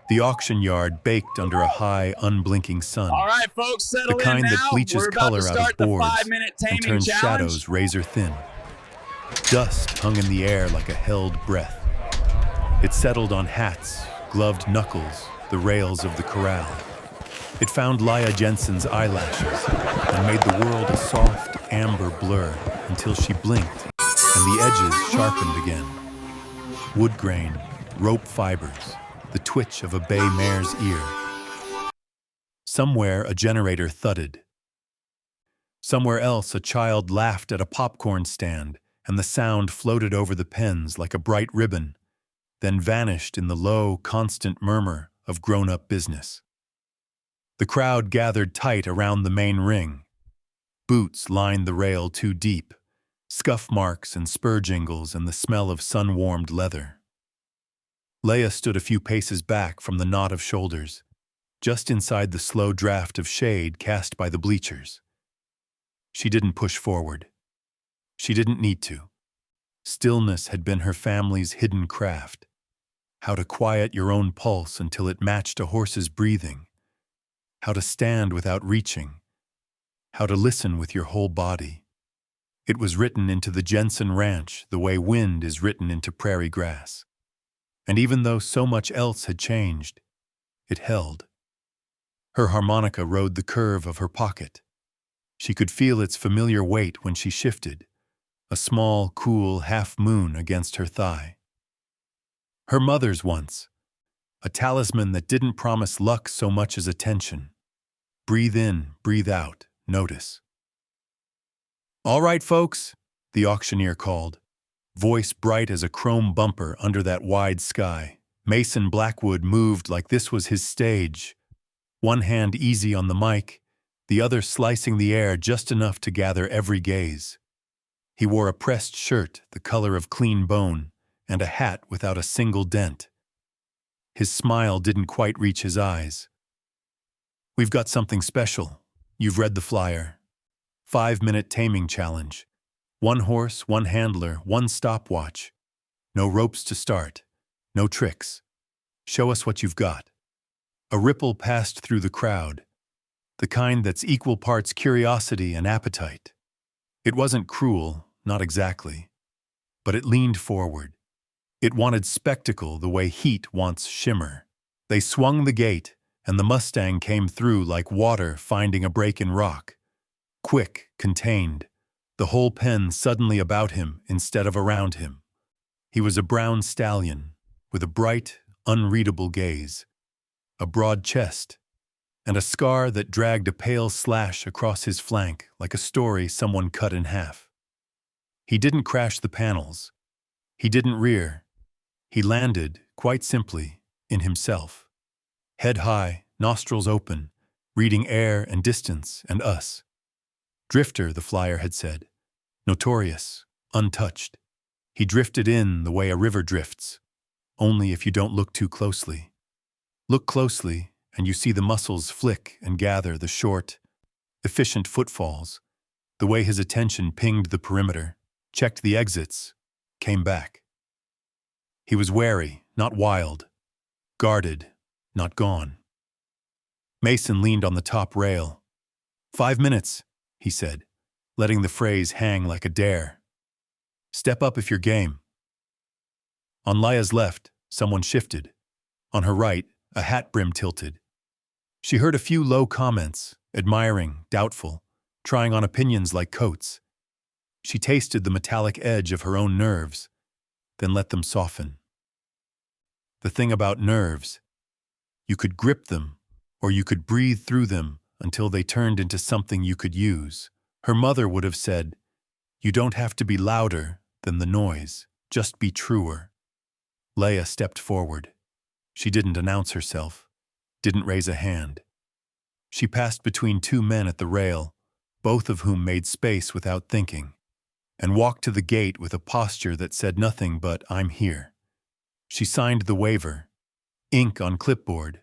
The auction yard baked under a high, unblinking sun. All right, folks, The settle in kind that now. bleaches We're about to color out start of the boards 5-minute and taming turns challenge. shadows razor thin. Dust hung in the air like a held breath. It settled on hats, gloved knuckles, the rails of the corral. It found Leia Jensen's eyelashes and made the world a soft, amber blur until she blinked and the edges sharpened again. Wood grain, rope fibers, the twitch of a bay mare's ear. Somewhere a generator thudded. Somewhere else a child laughed at a popcorn stand and the sound floated over the pens like a bright ribbon, then vanished in the low, constant murmur of grown-up business. The crowd gathered tight around the main ring. Boots lined the rail too deep, scuff marks and spur jingles and the smell of sun-warmed leather. Leia stood a few paces back from the knot of shoulders, just inside the slow draft of shade cast by the bleachers. She didn't push forward. She didn't need to. Stillness had been her family's hidden craft. How to quiet your own pulse until it matched a horse's breathing. How to stand without reaching. How to listen with your whole body. It was written into the Jensen Ranch the way wind is written into prairie grass. And even though so much else had changed, it held. Her harmonica rode the curve of her pocket. She could feel its familiar weight when she shifted, a small, cool half-moon against her thigh. Her mother's once, a talisman that didn't promise luck so much as attention. Breathe in, breathe out, notice. "All right, folks," the auctioneer called, voice bright as a chrome bumper under that wide sky. Mason Blackwood moved like this was his stage, one hand easy on the mic, the other slicing the air just enough to gather every gaze. He wore a pressed shirt the color of clean bone and a hat without a single dent. His smile didn't quite reach his eyes. "We've got something special. You've read the flyer. 5-minute taming challenge. 1 horse, 1 handler, 1 stopwatch. No ropes to start. No tricks. Show us what you've got." A ripple passed through the crowd, the kind that's equal parts curiosity and appetite. It wasn't cruel, not exactly, but it leaned forward. It wanted spectacle the way heat wants shimmer. They swung the gate, and the Mustang came through like water finding a break in rock. Quick, contained, the whole pen suddenly about him instead of around him. He was a brown stallion, with a bright, unreadable gaze, a broad chest, and a scar that dragged a pale slash across his flank like a story someone cut in half. He didn't crash the panels. He didn't rear. He landed, quite simply, in himself. Head high, nostrils open, reading air and distance and us. Drifter, the flyer had said. Notorious, untouched. He drifted in the way a river drifts, only if you don't look too closely. Look closely, and you see the muscles flick and gather the short, efficient footfalls, the way his attention pinged the perimeter, checked the exits, came back. He was wary, not wild, guarded, not gone. Mason leaned on the top rail. 5 minutes, he said, letting the phrase hang like a dare. Step up if you're game. On Leia's left, someone shifted. On her right, a hat brim tilted. She heard a few low comments, admiring, doubtful, trying on opinions like coats. She tasted the metallic edge of her own nerves, then let them soften. The thing about nerves, you could grip them, or you could breathe through them until they turned into something you could use. Her mother would have said, "You don't have to be louder than the noise, just be truer." Leia stepped forward. She didn't announce herself, didn't raise a hand. She passed between 2 men at the rail, both of whom made space without thinking, and walked to the gate with a posture that said nothing but, "I'm here." She signed the waiver, ink on clipboard,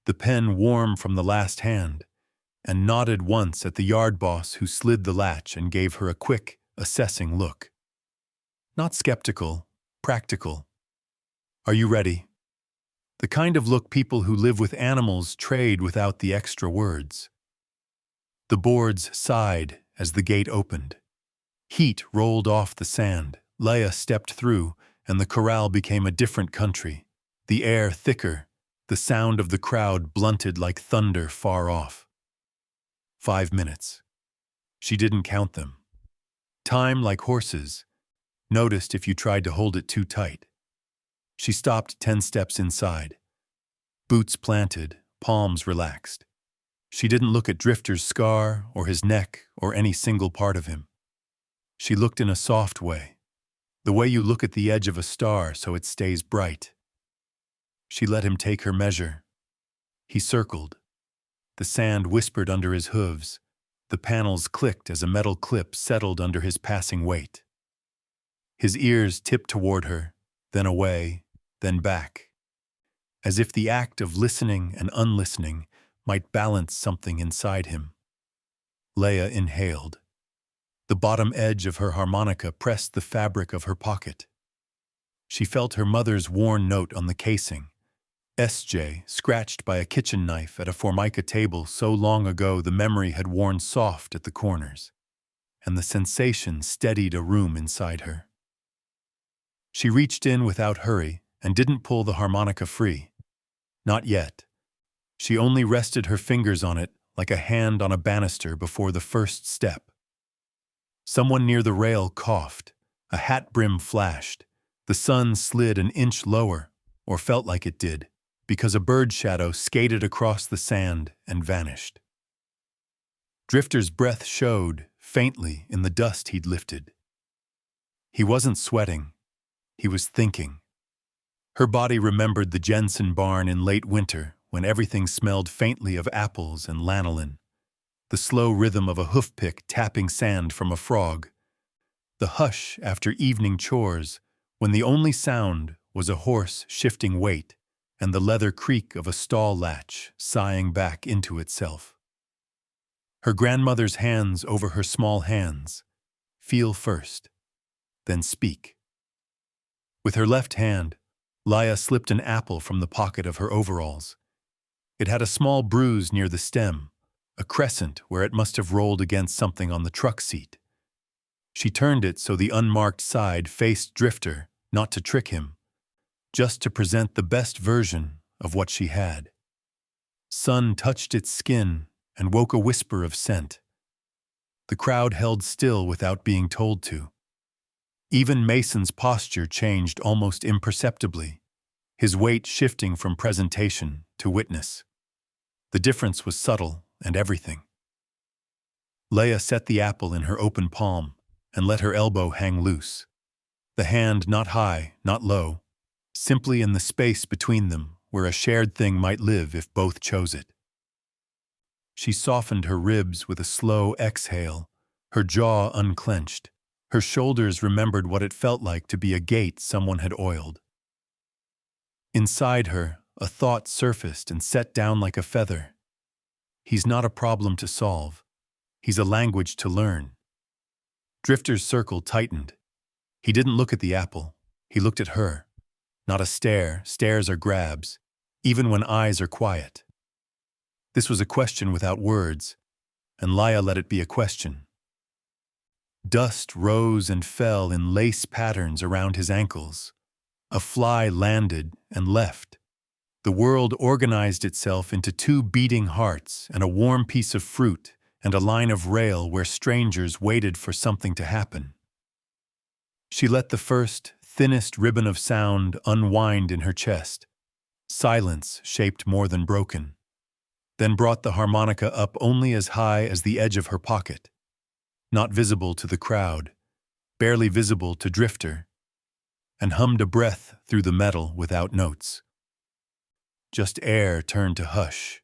the pen warm from the last hand, and nodded once at the yard boss who slid the latch and gave her a quick, assessing look. Not skeptical, practical. "Are you ready?" The kind of look people who live with animals trade without the extra words. The boards sighed as the gate opened. Heat rolled off the sand. Leia stepped through, and the corral became a different country. The air thicker, the sound of the crowd blunted like thunder far off. 5 minutes. She didn't count them. Time, like horses, noticed if you tried to hold it too tight. She stopped 10 steps inside. Boots planted, palms relaxed. She didn't look at Drifter's scar or his neck or any single part of him. She looked in a soft way, the way you look at the edge of a star so it stays bright. She let him take her measure. He circled. The sand whispered under his hooves. The panels clicked as a metal clip settled under his passing weight. His ears tipped toward her, then away, then back, as if the act of listening and unlistening might balance something inside him. Leia inhaled. The bottom edge of her harmonica pressed the fabric of her pocket. She felt her mother's worn note on the casing. SJ, scratched by a kitchen knife at a Formica table so long ago the memory had worn soft at the corners, and the sensation steadied a room inside her. She reached in without hurry and didn't pull the harmonica free. Not yet. She only rested her fingers on it like a hand on a banister before the first step. Someone near the rail coughed. A hat brim flashed. The sun slid an inch lower, or felt like it did, because a bird shadow skated across the sand and vanished. Drifter's breath showed, faintly, in the dust he'd lifted. He wasn't sweating. He was thinking. Her body remembered the Jensen barn in late winter when everything smelled faintly of apples and lanolin, the slow rhythm of a hoofpick tapping sand from a frog, the hush after evening chores when the only sound was a horse shifting weight and the leather creak of a stall latch sighing back into itself. Her grandmother's hands over her small hands. Feel first, then speak. With her left hand, Leia slipped an apple from the pocket of her overalls. It had a small bruise near the stem, a crescent where it must have rolled against something on the truck seat. She turned it so the unmarked side faced Drifter, not to trick him, just to present the best version of what she had. Sun touched its skin and woke a whisper of scent. The crowd held still without being told to. Even Mason's posture changed almost imperceptibly, his weight shifting from presentation to witness. The difference was subtle and everything. Leia set the apple in her open palm and let her elbow hang loose. The hand not high, not low, simply in the space between them where a shared thing might live if both chose it. She softened her ribs with a slow exhale, her jaw unclenched. Her shoulders remembered what it felt like to be a gate someone had oiled. Inside her, a thought surfaced and set down like a feather. He's not a problem to solve. He's a language to learn. Drifter's circle tightened. He didn't look at the apple. He looked at her. Not a stare. Stares are grabs, even when eyes are quiet. This was a question without words, and Leia let it be a question. Dust rose and fell in lace patterns around his ankles. A fly landed and left. The world organized itself into 2 beating hearts and a warm piece of fruit and a line of rail where strangers waited for something to happen. She let the first, thinnest ribbon of sound unwind in her chest. Silence shaped more than broken. Then brought the harmonica up only as high as the edge of her pocket. Not visible to the crowd, barely visible to Drifter, and hummed a breath through the metal without notes. Just air turned to hush.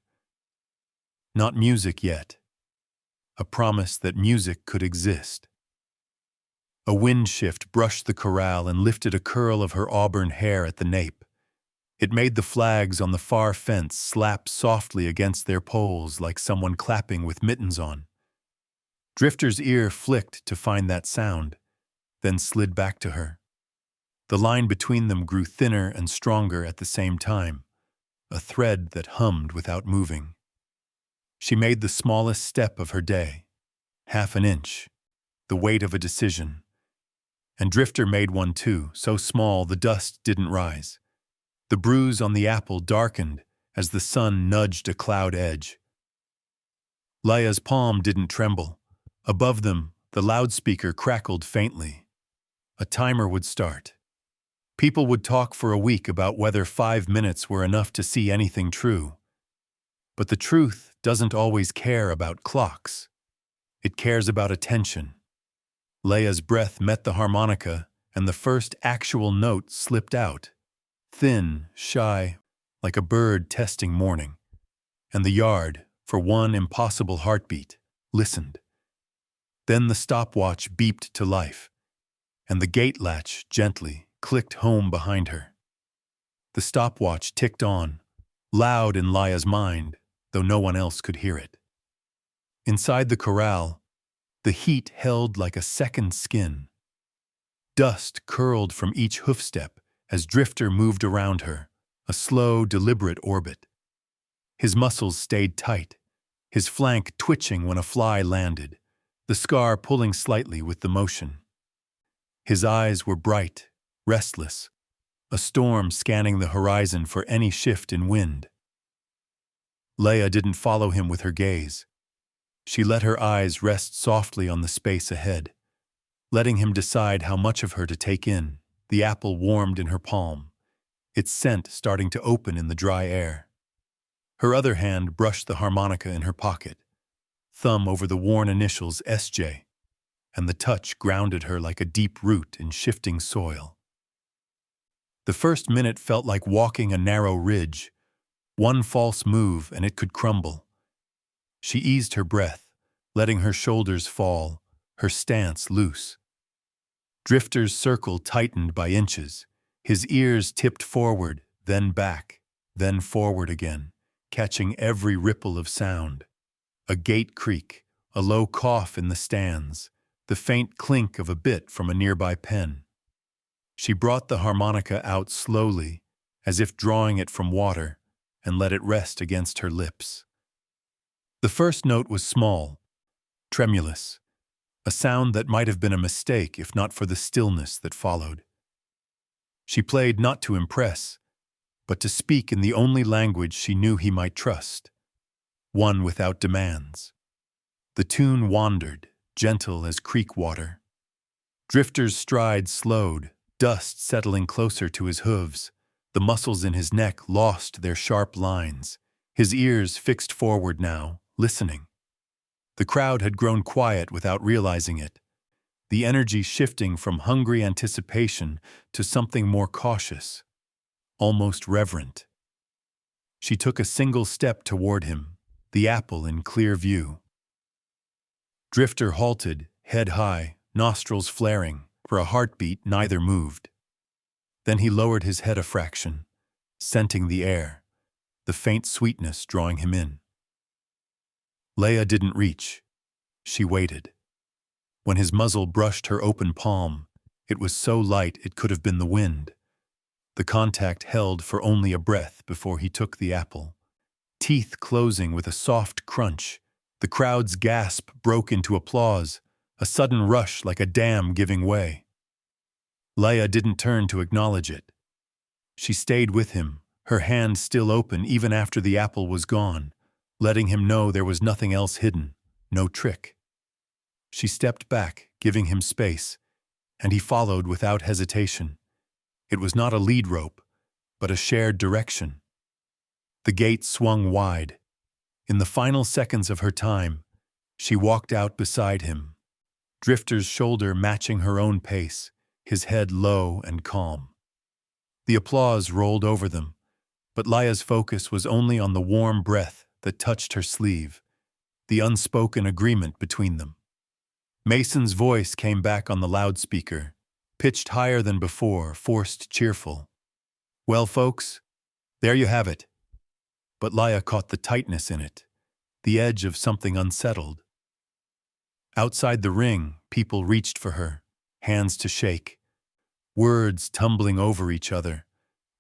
Not music yet. A promise that music could exist. A wind shift brushed the corral and lifted a curl of her auburn hair at the nape. It made the flags on the far fence slap softly against their poles like someone clapping with mittens on. Drifter's ear flicked to find that sound, then slid back to her. The line between them grew thinner and stronger at the same time, a thread that hummed without moving. She made the smallest step of her day, half an inch, the weight of a decision. And Drifter made one too, so small the dust didn't rise. The bruise on the apple darkened as the sun nudged a cloud edge. Leia's palm didn't tremble. Above them, the loudspeaker crackled faintly. A timer would start. People would talk for a week about whether 5 minutes were enough to see anything true. But the truth doesn't always care about clocks. It cares about attention. Leia's breath met the harmonica, and the first actual note slipped out. Thin, shy, like a bird testing morning. And the yard, for one impossible heartbeat, listened. Then the stopwatch beeped to life, and the gate latch gently clicked home behind her. The stopwatch ticked on, loud in Leia's mind, though no one else could hear it. Inside the corral, the heat held like a second skin. Dust curled from each hoofstep as Drifter moved around her, a slow, deliberate orbit. His muscles stayed tight, his flank twitching when a fly landed, the scar pulling slightly with the motion. His eyes were bright, restless, a storm scanning the horizon for any shift in wind. Leia didn't follow him with her gaze. She let her eyes rest softly on the space ahead, letting him decide how much of her to take in. The apple warmed in her palm, its scent starting to open in the dry air. Her other hand brushed the harmonica in her pocket, thumb over the worn initials SJ, and the touch grounded her like a deep root in shifting soil. The first minute felt like walking a narrow ridge. One false move and it could crumble. She eased her breath, letting her shoulders fall, her stance loose. Drifter's circle tightened by inches. His ears tipped forward, then back, then forward again, catching every ripple of sound. A gate creak, a low cough in the stands, the faint clink of a bit from a nearby pen. She brought the harmonica out slowly, as if drawing it from water, and let it rest against her lips. The first note was small, tremulous, a sound that might have been a mistake if not for the stillness that followed. She played not to impress, but to speak in the only language she knew he might trust, one without demands. The tune wandered, gentle as creek water. Drifter's stride slowed, dust settling closer to his hooves. The muscles in his neck lost their sharp lines, his ears fixed forward now, listening. The crowd had grown quiet without realizing it, the energy shifting from hungry anticipation to something more cautious, almost reverent. She took a single step toward him, the apple in clear view. Drifter halted, head high, nostrils flaring. For a heartbeat, neither moved. Then he lowered his head a fraction, scenting the air, the faint sweetness drawing him in. Leia didn't reach. She waited. When his muzzle brushed her open palm, it was so light it could have been the wind. The contact held for only a breath before he took the apple. Teeth closing with a soft crunch, the crowd's gasp broke into applause, a sudden rush like a dam giving way. Leia didn't turn to acknowledge it. She stayed with him, her hand still open even after the apple was gone, letting him know there was nothing else hidden, no trick. She stepped back, giving him space, and he followed without hesitation. It was not a lead rope, but a shared direction. The gate swung wide. In the final seconds of her time, she walked out beside him, Drifter's shoulder matching her own pace, his head low and calm. The applause rolled over them, but Leia's focus was only on the warm breath that touched her sleeve, the unspoken agreement between them. Mason's voice came back on the loudspeaker, pitched higher than before, forced cheerful. "Well, folks, there you have it." But Leia caught the tightness in it, the edge of something unsettled. Outside the ring, people reached for her, hands to shake, words tumbling over each other,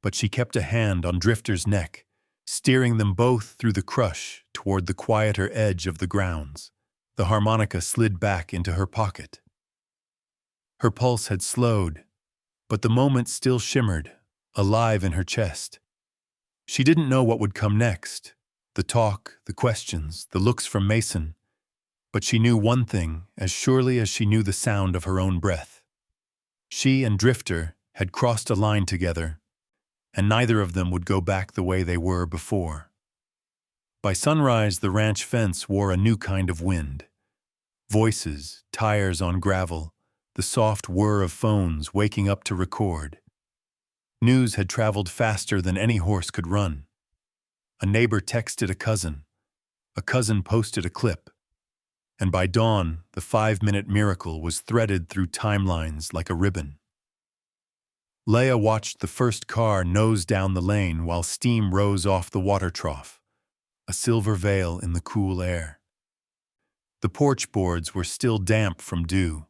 but she kept a hand on Drifter's neck, steering them both through the crush toward the quieter edge of the grounds. The harmonica slid back into her pocket. Her pulse had slowed, but the moment still shimmered, alive in her chest. She didn't know what would come next, the talk, the questions, the looks from Mason, but she knew one thing as surely as she knew the sound of her own breath. She and Drifter had crossed a line together, and neither of them would go back the way they were before. By sunrise, the ranch fence wore a new kind of wind. Voices, tires on gravel, the soft whir of phones waking up to record. News had traveled faster than any horse could run. A neighbor texted a cousin posted a clip, and by dawn, the 5-minute miracle was threaded through timelines like a ribbon. Leia watched the first car nose down the lane while steam rose off the water trough, a silver veil in the cool air. The porch boards were still damp from dew.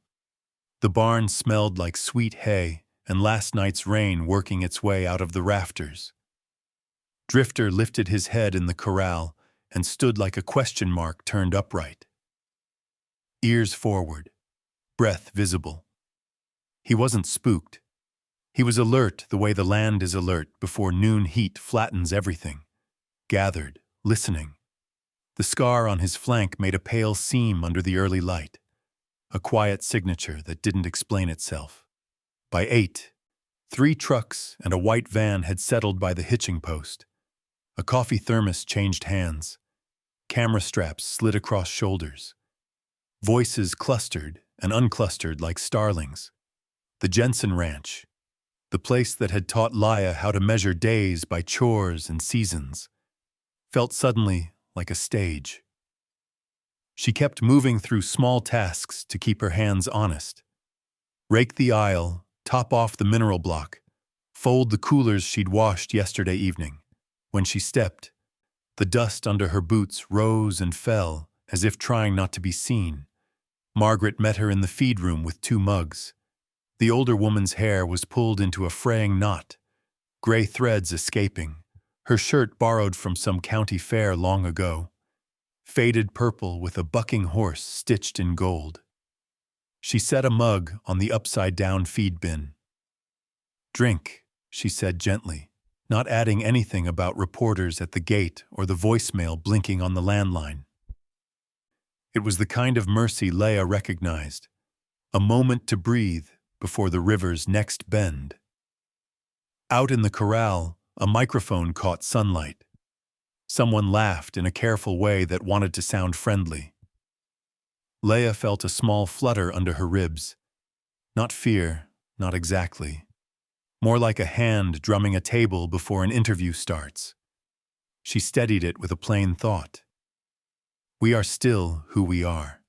The barn smelled like sweet hay and last night's rain working its way out of the rafters. Drifter lifted his head in the corral and stood like a question mark turned upright. Ears forward, breath visible. He wasn't spooked. He was alert the way the land is alert before noon heat flattens everything. Gathered, listening. The scar on his flank made a pale seam under the early light, a quiet signature that didn't explain itself. By 8, 3 trucks and a white van had settled by the hitching post. A coffee thermos changed hands. Camera straps slid across shoulders. Voices clustered and unclustered like starlings. The Jensen Ranch, the place that had taught Leia how to measure days by chores and seasons, felt suddenly like a stage. She kept moving through small tasks to keep her hands honest. Rake the aisle, top off the mineral block, fold the coolers she'd washed yesterday evening. When she stepped, the dust under her boots rose and fell as if trying not to be seen. Margaret met her in the feed room with 2 mugs. The older woman's hair was pulled into a fraying knot, gray threads escaping, her shirt borrowed from some county fair long ago, faded purple with a bucking horse stitched in gold. She set a mug on the upside-down feed bin. "Drink," she said gently, not adding anything about reporters at the gate or the voicemail blinking on the landline. It was the kind of mercy Leia recognized, a moment to breathe before the river's next bend. Out in the corral, a microphone caught sunlight. Someone laughed in a careful way that wanted to sound friendly. Leia felt a small flutter under her ribs. Not fear, not exactly. More like a hand drumming a table before an interview starts. She steadied it with a plain thought. We are still who we are.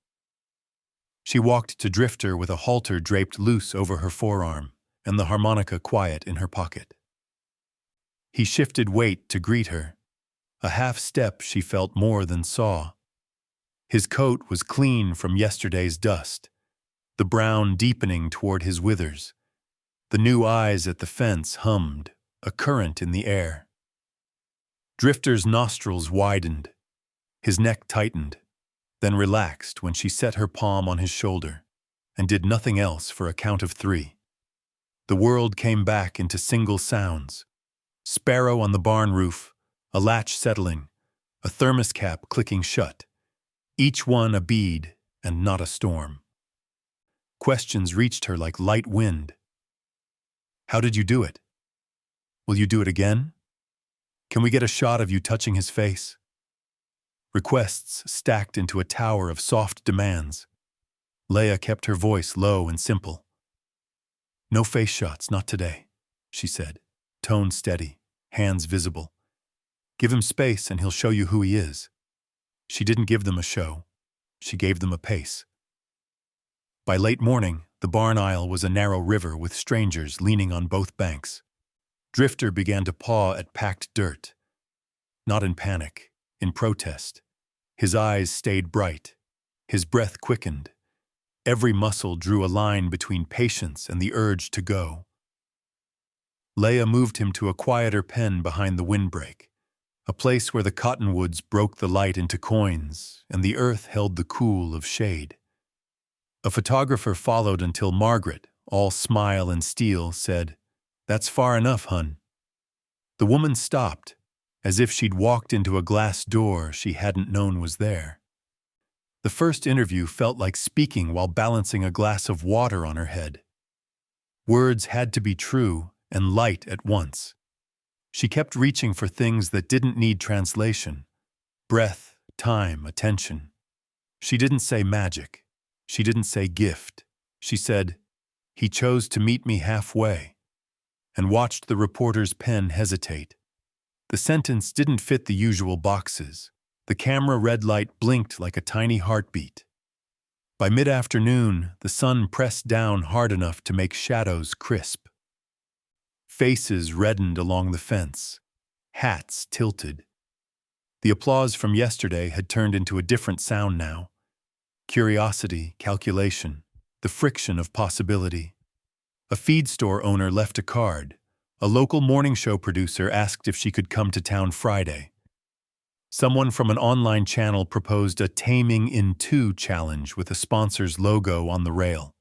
She walked to Drifter with a halter draped loose over her forearm and the harmonica quiet in her pocket. He shifted weight to greet her. A half step she felt more than saw. His coat was clean from yesterday's dust, the brown deepening toward his withers. The new eyes at the fence hummed, a current in the air. Drifter's nostrils widened. His neck tightened, then relaxed when she set her palm on his shoulder and did nothing else for a count of 3. The world came back into single sounds. Sparrow on the barn roof, a latch settling, a thermos cap clicking shut, each one a bead and not a storm. Questions reached her like light wind. How did you do it? Will you do it again? Can we get a shot of you touching his face? Requests stacked into a tower of soft demands. Leia kept her voice low and simple. No face shots, not today, she said, tone steady, hands visible. Give him space and he'll show you who he is. She didn't give them a show. She gave them a pace. By late morning, the barn aisle was a narrow river with strangers leaning on both banks. Drifter began to paw at packed dirt. Not in panic, in protest. His eyes stayed bright. His breath quickened. Every muscle drew a line between patience and the urge to go. Leia moved him to a quieter pen behind the windbreak. a place where the cottonwoods broke the light into coins and the earth held the cool of shade. A photographer followed until Margaret, all smile and steel, said, "That's far enough, hun." The woman stopped, as if she'd walked into a glass door she hadn't known was there. The first interview felt like speaking while balancing a glass of water on her head. Words had to be true and light at once. She kept reaching for things that didn't need translation: breath, time, attention. She didn't say magic. She didn't say gift. She said, "He chose to meet me halfway," and watched the reporter's pen hesitate. The sentence didn't fit the usual boxes. The camera red light blinked like a tiny heartbeat. By mid-afternoon, the sun pressed down hard enough to make shadows crisp. Faces reddened along the fence. Hats tilted. The applause from yesterday had turned into a different sound now. Curiosity, calculation, the friction of possibility. A feed store owner left a card. A local morning show producer asked if she could come to town Friday. Someone from an online channel proposed a Taming in 2 challenge with a sponsor's logo on the rail.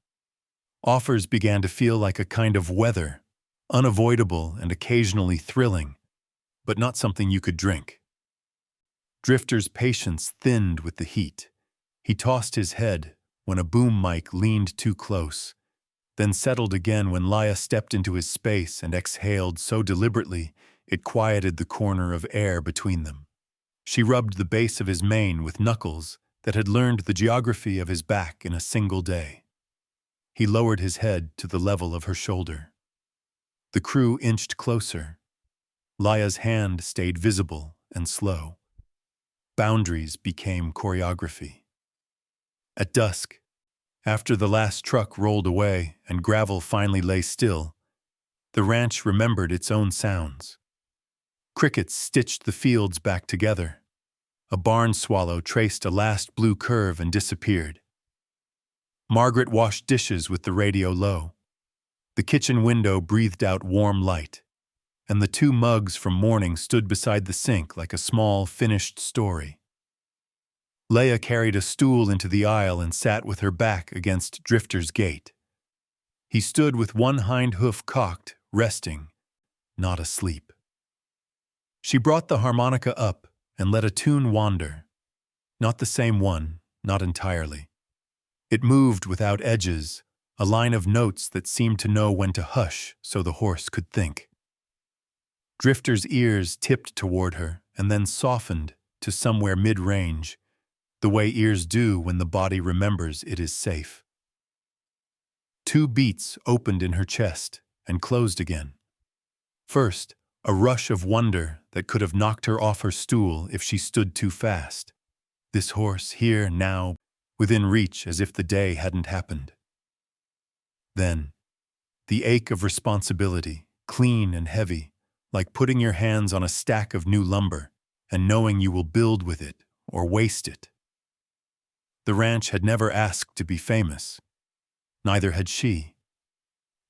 Offers began to feel like a kind of weather, unavoidable and occasionally thrilling, but not something you could drink. Drifter's patience thinned with the heat. He tossed his head when a boom mic leaned too close, then settled again when Leia stepped into his space and exhaled so deliberately it quieted the corner of air between them. She rubbed the base of his mane with knuckles that had learned the geography of his back in a single day. He lowered his head to the level of her shoulder. The crew inched closer. Leia's hand stayed visible and slow. Boundaries became choreography. At dusk, after the last truck rolled away and gravel finally lay still, the ranch remembered its own sounds. Crickets stitched the fields back together. A barn swallow traced a last blue curve and disappeared. Margaret washed dishes with the radio low. The kitchen window breathed out warm light, and the 2 mugs from morning stood beside the sink like a small, finished story. Leia carried a stool into the aisle and sat with her back against Drifter's gate. He stood with one hind hoof cocked, resting, not asleep. She brought the harmonica up and let a tune wander. Not the same one, not entirely. It moved without edges, a line of notes that seemed to know when to hush so the horse could think. Drifter's ears tipped toward her and then softened to somewhere mid-range, the way ears do when the body remembers it is safe. 2 beats opened in her chest and closed again. First, a rush of wonder that could have knocked her off her stool if she stood too fast. This horse here, now, within reach as if the day hadn't happened. Then, the ache of responsibility, clean and heavy, like putting your hands on a stack of new lumber and knowing you will build with it or waste it. The ranch had never asked to be famous. Neither had she.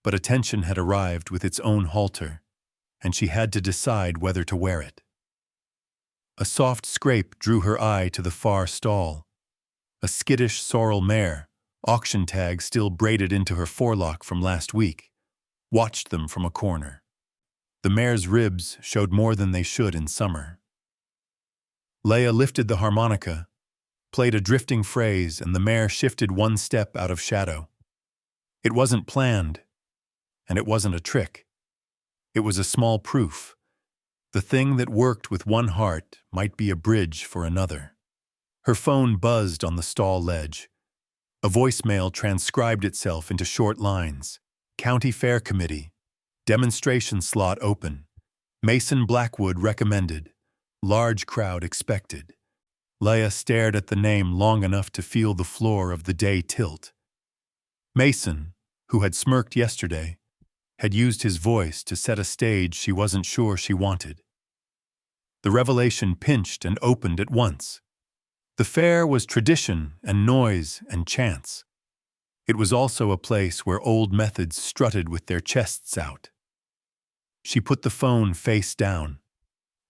But attention had arrived with its own halter, and she had to decide whether to wear it. A soft scrape drew her eye to the far stall. A skittish sorrel mare, auction tag still braided into her forelock from last week, watched them from a corner. The mare's ribs showed more than they should in summer. Leia lifted the harmonica, played a drifting phrase, and the mare shifted 1 step out of shadow. It wasn't planned, and it wasn't a trick. It was a small proof. The thing that worked with one heart might be a bridge for another. Her phone buzzed on the stall ledge. A voicemail transcribed itself into short lines. County Fair Committee. Demonstration slot open. Mason Blackwood recommended. Large crowd expected. Leia stared at the name long enough to feel the floor of the day tilt. Mason, who had smirked yesterday, had used his voice to set a stage she wasn't sure she wanted. The revelation pinched and opened at once. The fair was tradition and noise and chance. It was also a place where old methods strutted with their chests out. She put the phone face down.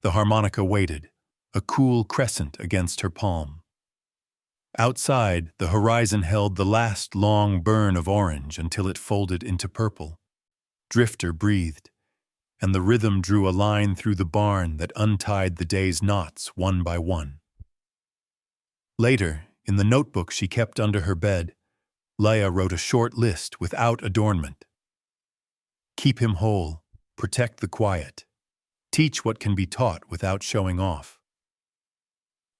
The harmonica waited, a cool crescent against her palm. Outside, the horizon held the last long burn of orange until it folded into purple. Drifter breathed, and the rhythm drew a line through the barn that untied the day's knots one by one. Later, in the notebook she kept under her bed, Leia wrote a short list without adornment. Keep him whole, protect the quiet, teach what can be taught without showing off.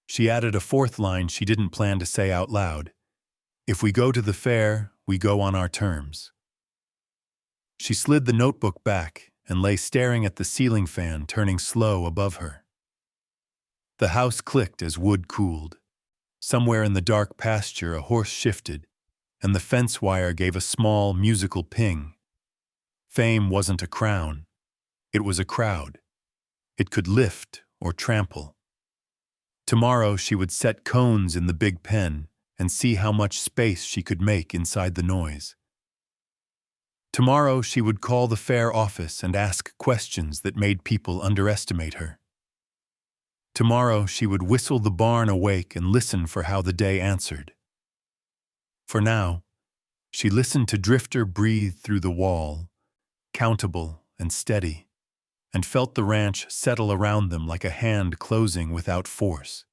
She added a fourth line she didn't plan to say out loud. If we go to the fair, we go on our terms. She slid the notebook back and lay staring at the ceiling fan turning slow above her. The house clicked as wood cooled. Somewhere in the dark pasture a horse shifted, and the fence wire gave a small musical ping. Fame wasn't a crown. It was a crowd. It could lift or trample. Tomorrow she would set cones in the big pen and see how much space she could make inside the noise. Tomorrow she would call the fair office and ask questions that made people underestimate her. Tomorrow she would whistle the barn awake and listen for how the day answered. For now, she listened to Drifter breathe through the wall, countable and steady, and felt the ranch settle around them like a hand closing without force.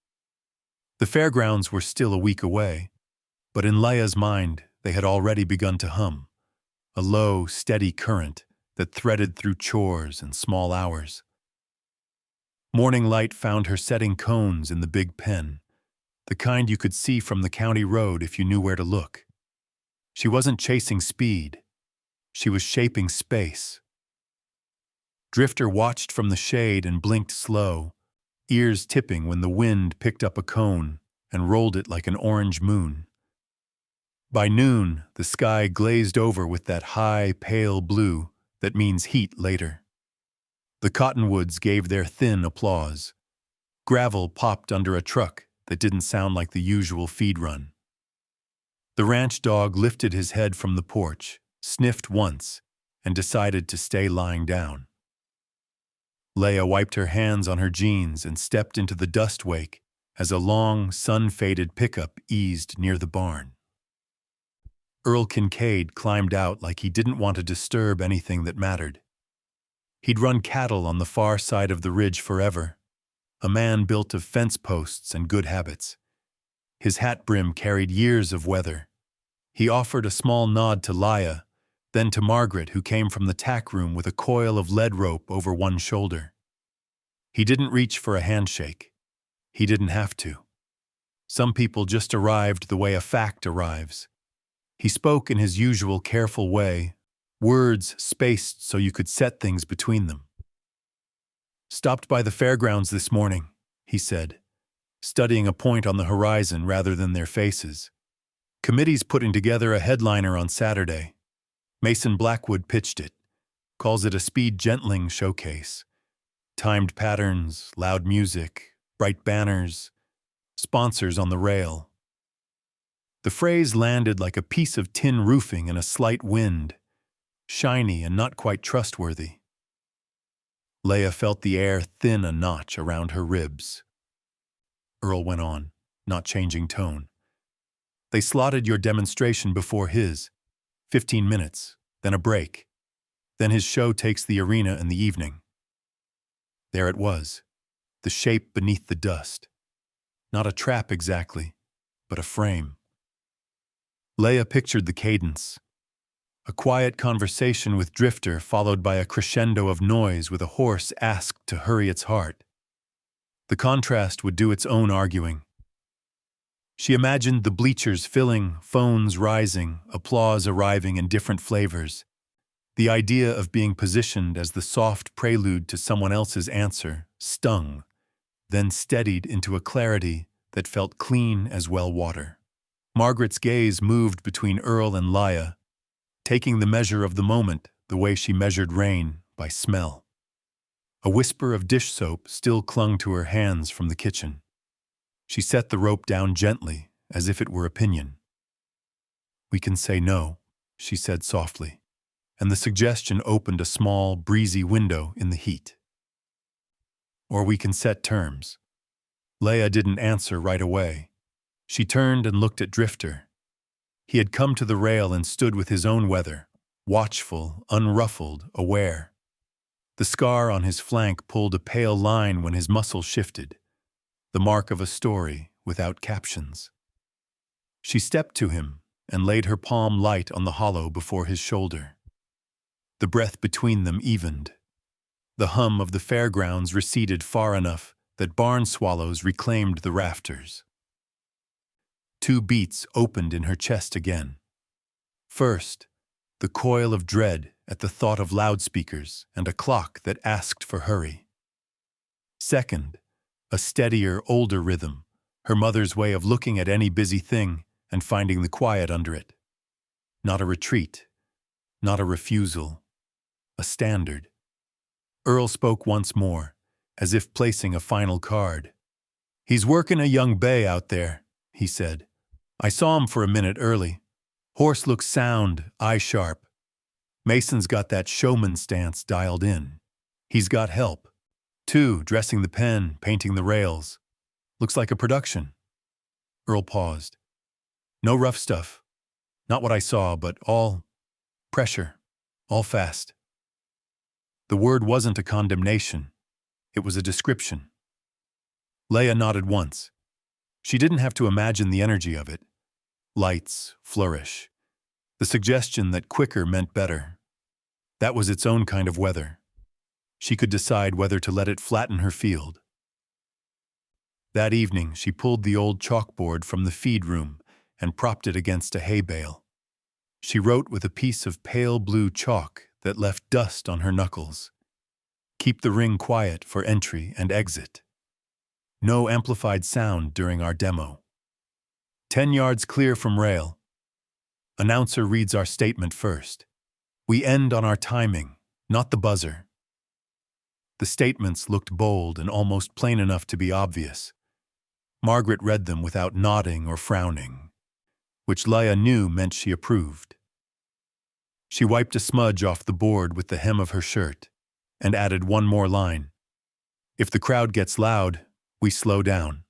The fairgrounds were still a week away, but in Leia's mind they had already begun to hum, a low, steady current that threaded through chores and small hours. Morning light found her setting cones in the big pen, the kind you could see from the county road if you knew where to look. She wasn't chasing speed. She was shaping space. Drifter watched from the shade and blinked slow, ears tipping when the wind picked up a cone and rolled it like an orange moon. By noon, the sky glazed over with that high, pale blue that means heat later. The cottonwoods gave their thin applause. Gravel popped under a truck that didn't sound like the usual feed run. The ranch dog lifted his head from the porch, sniffed once, and decided to stay lying down. Leia wiped her hands on her jeans and stepped into the dust wake as a long, sun-faded pickup eased near the barn. Earl Kincaid climbed out like he didn't want to disturb anything that mattered. He'd run cattle on the far side of the ridge forever, a man built of fence posts and good habits. His hat brim carried years of weather. He offered a small nod to Leia, then to Margaret, who came from the tack room with a coil of lead rope over one shoulder. He didn't reach for a handshake. He didn't have to. Some people just arrived the way a fact arrives. He spoke in his usual careful way, words spaced so you could set things between them. "Stopped by the fairgrounds this morning," he said, studying a point on the horizon rather than their faces. "Committee's putting together a headliner on Saturday. Mason Blackwood pitched it, calls it a speed gentling showcase. Timed patterns, loud music, bright banners, sponsors on the rail." The phrase landed like a piece of tin roofing in a slight wind, shiny and not quite trustworthy. Leia felt the air thin a notch around her ribs. Earl went on, not changing tone. "They slotted your demonstration before his. 15 minutes, then a break. Then his show takes the arena in the evening." There it was, the shape beneath the dust. Not a trap exactly, but a frame. Leia pictured the cadence. A quiet conversation with Drifter followed by a crescendo of noise with a horse asked to hurry its heart. The contrast would do its own arguing. She imagined the bleachers filling, phones rising, applause arriving in different flavors. The idea of being positioned as the soft prelude to someone else's answer stung, then steadied into a clarity that felt clean as well water. Margaret's gaze moved between Earl and Leia, taking the measure of the moment the way she measured rain, by smell. A whisper of dish soap still clung to her hands from the kitchen. She set the rope down gently, as if it were opinion. "We can say no," she said softly, and the suggestion opened a small, breezy window in the heat. or we can set terms." Leia didn't answer right away. She turned and looked at Drifter. He had come to the rail and stood with his own weather, watchful, unruffled, aware. The scar on his flank pulled a pale line when his muscle shifted, the mark of a story without captions. She stepped to him and laid her palm light on the hollow before his shoulder. The breath between them evened. The hum of the fairgrounds receded far enough that barn swallows reclaimed the rafters. 2 beats opened in her chest again. First, the coil of dread at the thought of loudspeakers and a clock that asked for hurry. Second, a steadier, older rhythm, her mother's way of looking at any busy thing and finding the quiet under it. Not a retreat, not a refusal, a standard. Earl spoke once more, as if placing a final card. "He's working a young bay out there," he said. "I saw him for a minute early. Horse looks sound, eye sharp. Mason's got that showman stance dialed in. He's got help, too, dressing the pen, painting the rails. Looks like a production." Earl paused. "No rough stuff. Not what I saw, but all pressure, all fast." The word wasn't a condemnation. It was a description. Leia nodded once. She didn't have to imagine the energy of it. Lights, flourish. The suggestion that quicker meant better. That was its own kind of weather. She could decide whether to let it flatten her field. That evening, she pulled the old chalkboard from the feed room and propped it against a hay bale. She wrote with a piece of pale blue chalk that left dust on her knuckles. "Keep the ring quiet for entry and exit. No amplified sound during our demo. 10 yards clear from rail. Announcer reads our statement first. We end on our timing, not the buzzer." The statements looked bold and almost plain enough to be obvious. Margaret read them without nodding or frowning, which Leia knew meant she approved. She wiped a smudge off the board with the hem of her shirt and added one more line. "If the crowd gets loud, we slow down."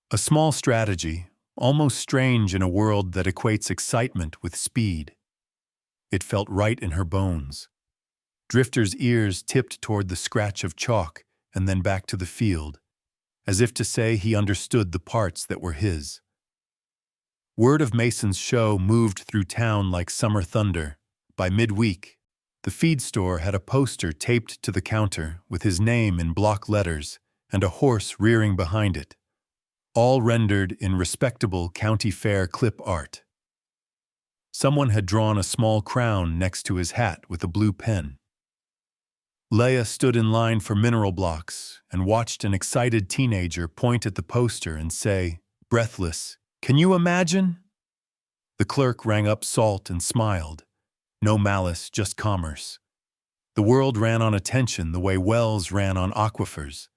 A small strategy, almost strange in a world that equates excitement with speed. It felt right in her bones. Drifter's ears tipped toward the scratch of chalk and then back to the field, as if to say he understood the parts that were his. Word of Mason's show moved through town like summer thunder. By midweek, the feed store had a poster taped to the counter with his name in block letters and a horse rearing behind it, all rendered in respectable county fair clip art. Someone had drawn a small crown next to his hat with a blue pen. Leia stood in line for mineral blocks and watched an excited teenager point at the poster and say, breathless, "Can you imagine?" The clerk rang up salt and smiled. No malice, just commerce. The world ran on attention the way wells ran on aquifers.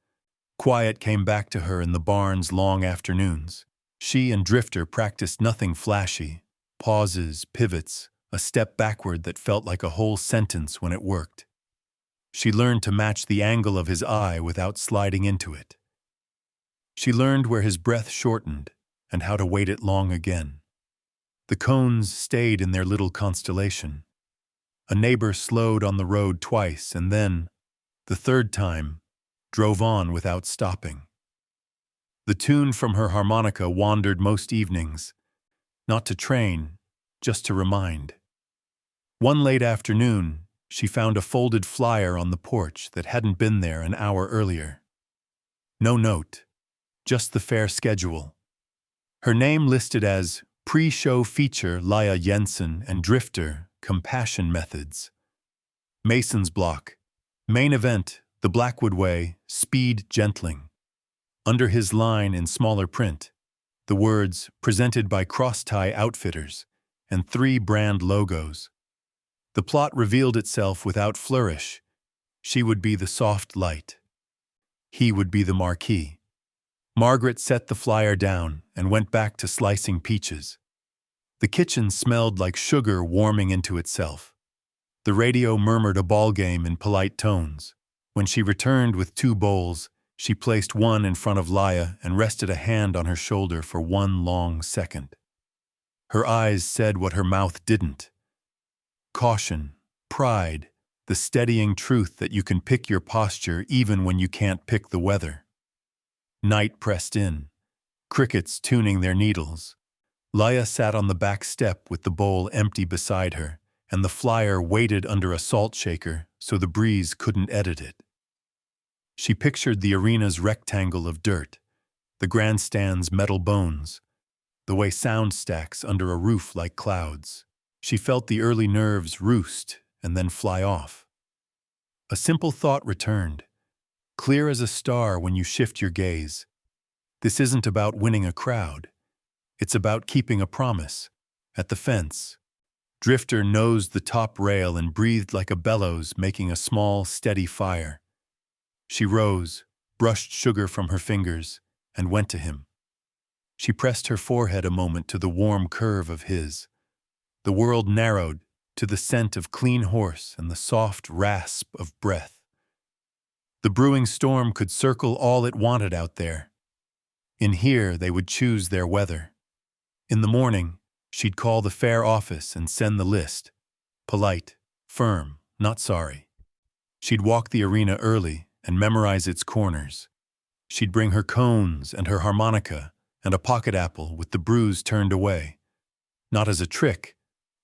Quiet came back to her in the barn's long afternoons. She and Drifter practiced nothing flashy. Pauses, pivots, a step backward that felt like a whole sentence when it worked. She learned to match the angle of his eye without sliding into it. She learned where his breath shortened and how to wait it long again. The cones stayed in their little constellation. A neighbor slowed on the road twice and then, the third time, drove on without stopping. The tune from her harmonica wandered most evenings, not to train, just to remind. One late afternoon, she found a folded flyer on the porch that hadn't been there an hour earlier. No note, just the fair schedule. Her name listed as pre-show feature Leia Jensen and Drifter, Compassion Methods. Mason's Block, main event, the Blackwood Way, speed gentling. Under his line in smaller print, the words presented by Cross-Tie Outfitters and 3 brand logos. The plot revealed itself without flourish. She would be the soft light. He would be the marquee. Margaret set the flyer down and went back to slicing peaches. The kitchen smelled like sugar warming into itself. The radio murmured a ball game in polite tones. When she returned with 2 bowls, she placed one in front of Laya and rested a hand on her shoulder for 1 long second. Her eyes said what her mouth didn't. Caution, pride, the steadying truth that you can pick your posture even when you can't pick the weather. Night pressed in, crickets tuning their needles. Laya sat on the back step with the bowl empty beside her, and the flyer waited under a salt shaker so the breeze couldn't edit it. She pictured the arena's rectangle of dirt, the grandstand's metal bones, the way sound stacks under a roof like clouds. She felt the early nerves roost and then fly off. A simple thought returned, clear as a star when you shift your gaze. This isn't about winning a crowd. It's about keeping a promise. At the fence, Drifter nosed the top rail and breathed like a bellows, making a small, steady fire. She rose, brushed sugar from her fingers, and went to him. She pressed her forehead a moment to the warm curve of his. The world narrowed to the scent of clean horse and the soft rasp of breath. The brewing storm could circle all it wanted out there. In here, they would choose their weather. In the morning, she'd call the fair office and send the list. Polite, firm, not sorry. She'd walk the arena early and memorize its corners. She'd bring her cones and her harmonica and a pocket apple with the brews turned away. Not as a trick,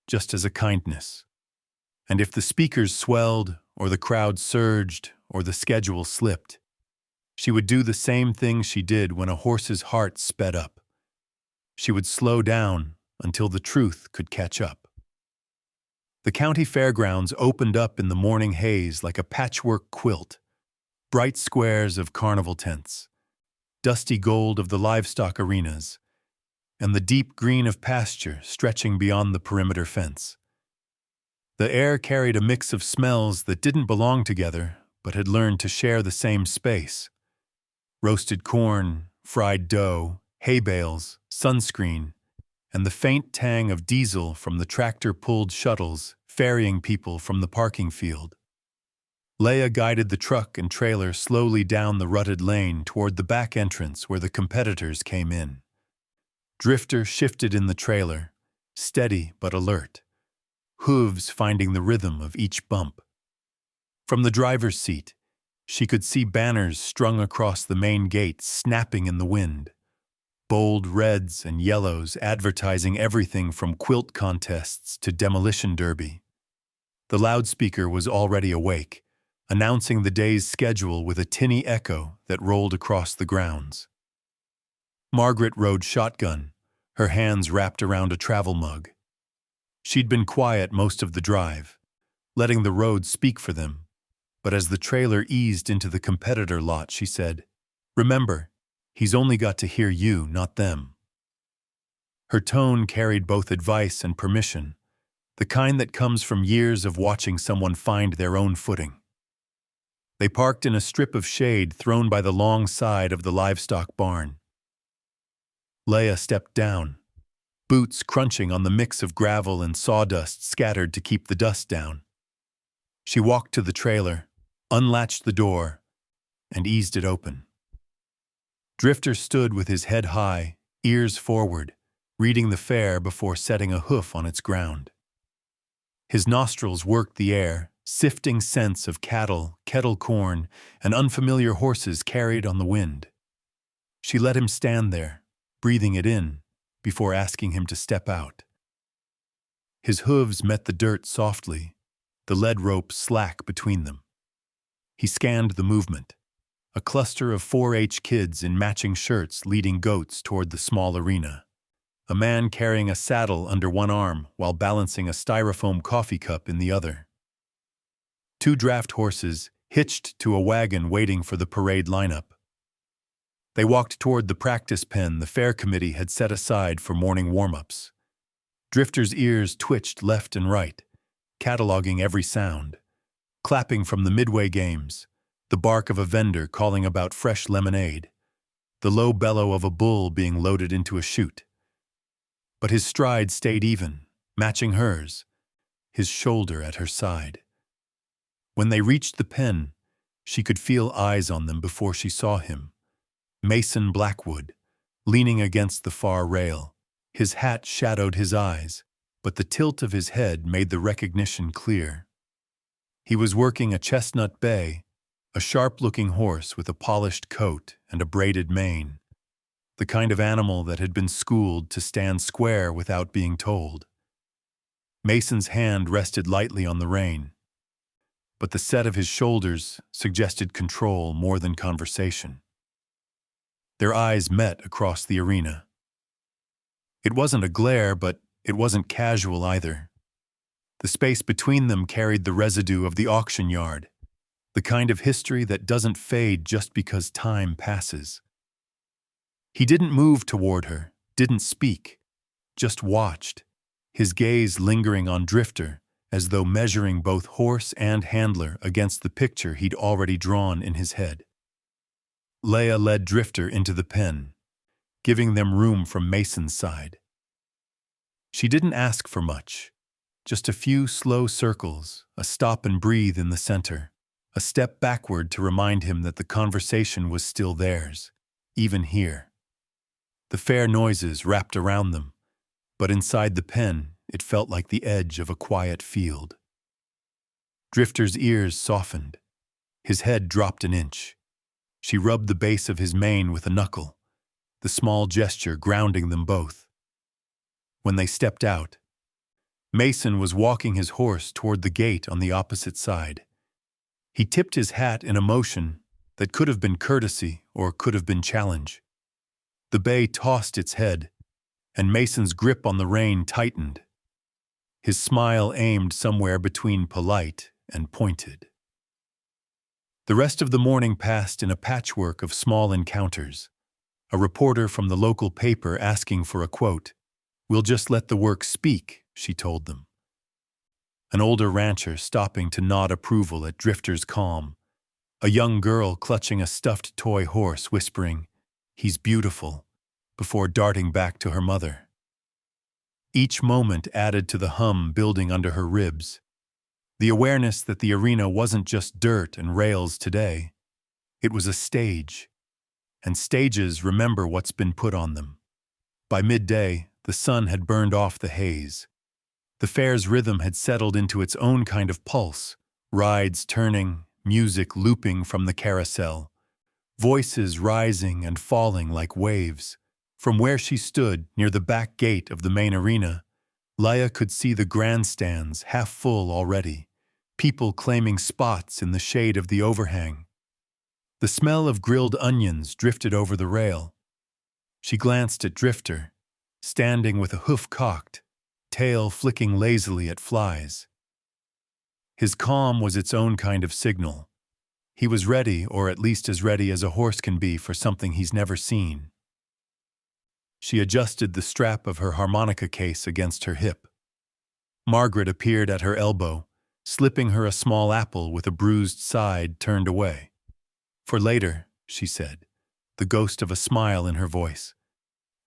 just as a kindness. And if the speakers swelled, or the crowd surged, or the schedule slipped, she would do the same thing she did when a horse's heart sped up. She would slow down until the truth could catch up. The county fairgrounds opened up in the morning haze like a patchwork quilt. Bright squares of carnival tents, dusty gold of the livestock arenas, and the deep green of pasture stretching beyond the perimeter fence. The air carried a mix of smells that didn't belong together but had learned to share the same space. Roasted corn, fried dough, hay bales, sunscreen, and the faint tang of diesel from the tractor-pulled shuttles ferrying people from the parking field. Leia guided the truck and trailer slowly down the rutted lane toward the back entrance where the competitors came in. Drifter shifted in the trailer, steady but alert, hooves finding the rhythm of each bump. From the driver's seat, she could see banners strung across the main gate snapping in the wind, bold reds and yellows advertising everything from quilt contests to demolition derby. The loudspeaker was already awake, announcing the day's schedule with a tinny echo that rolled across the grounds. Margaret rode shotgun, her hands wrapped around a travel mug. She'd been quiet most of the drive, letting the road speak for them, but as the trailer eased into the competitor lot, she said, "Remember, he's only got to hear you, not them." Her tone carried both advice and permission, the kind that comes from years of watching someone find their own footing. They parked in a strip of shade thrown by the long side of the livestock barn. Leia stepped down, boots crunching on the mix of gravel and sawdust scattered to keep the dust down. She walked to the trailer, unlatched the door, and eased it open. Drifter stood with his head high, ears forward, reading the fare before setting a hoof on its ground. His nostrils worked the air, sifting scents of cattle, kettle corn, and unfamiliar horses carried on the wind. She let him stand there, breathing it in, before asking him to step out. His hooves met the dirt softly, the lead rope slack between them. He scanned the movement, a cluster of 4-H kids in matching shirts leading goats toward the small arena. A man carrying a saddle under one arm while balancing a styrofoam coffee cup in the other. 2 draft horses hitched to a wagon waiting for the parade lineup. They walked toward the practice pen the fair committee had set aside for morning warm-ups. Drifter's ears twitched left and right, cataloging every sound. Clapping from the midway games, the bark of a vendor calling about fresh lemonade, the low bellow of a bull being loaded into a chute. But his stride stayed even, matching hers, his shoulder at her side. When they reached the pen, She could feel eyes on them before she saw him. Mason Blackwood, leaning against the far rail. His hat shadowed his eyes, but the tilt of his head made the recognition clear. He was working a chestnut bay, a sharp-looking horse with a polished coat and a braided mane, the kind of animal that had been schooled to stand square without being told. Mason's hand rested lightly on the rein, but the set of his shoulders suggested control more than conversation. Their eyes met across the arena. It wasn't a glare, but it wasn't casual either. The space between them carried the residue of the auction yard, the kind of history that doesn't fade just because time passes. He didn't move toward her, didn't speak, just watched, his gaze lingering on Drifter, as though measuring both horse and handler against the picture he'd already drawn in his head. Leia led Drifter into the pen, giving them room from Mason's side. She didn't ask for much, just a few slow circles, a stop and breathe in the center, a step backward to remind him that the conversation was still theirs, even here. The fair noises wrapped around them, but inside the pen, it felt like the edge of a quiet field. Drifter's ears softened. His head dropped an inch. She rubbed the base of his mane with a knuckle, the small gesture grounding them both. When they stepped out, Mason was walking his horse toward the gate on the opposite side. He tipped his hat in a motion that could have been courtesy or could have been challenge. The bay tossed its head, and Mason's grip on the rein tightened. His smile aimed somewhere between polite and pointed. The rest of the morning passed in a patchwork of small encounters. A reporter from the local paper asking for a quote. "We'll just let the work speak," she told them. An older rancher stopping to nod approval at Drifter's calm. A young girl clutching a stuffed toy horse whispering, "He's beautiful," before darting back to her mother. Each moment added to the hum building under her ribs. The awareness that the arena wasn't just dirt and rails today. It was a stage, and stages remember what's been put on them. By midday, the sun had burned off the haze. The fair's rhythm had settled into its own kind of pulse, rides turning, music looping from the carousel, voices rising and falling like waves. From where she stood, near the back gate of the main arena, Leia could see the grandstands half full already, people claiming spots in the shade of the overhang. The smell of grilled onions drifted over the rail. She glanced at Drifter, standing with a hoof cocked, tail flicking lazily at flies. His calm was its own kind of signal. He was ready, or at least as ready as a horse can be for something he's never seen. She adjusted the strap of her harmonica case against her hip. Margaret appeared at her elbow, slipping her a small apple with a bruised side turned away. "For later," she said, the ghost of a smile in her voice.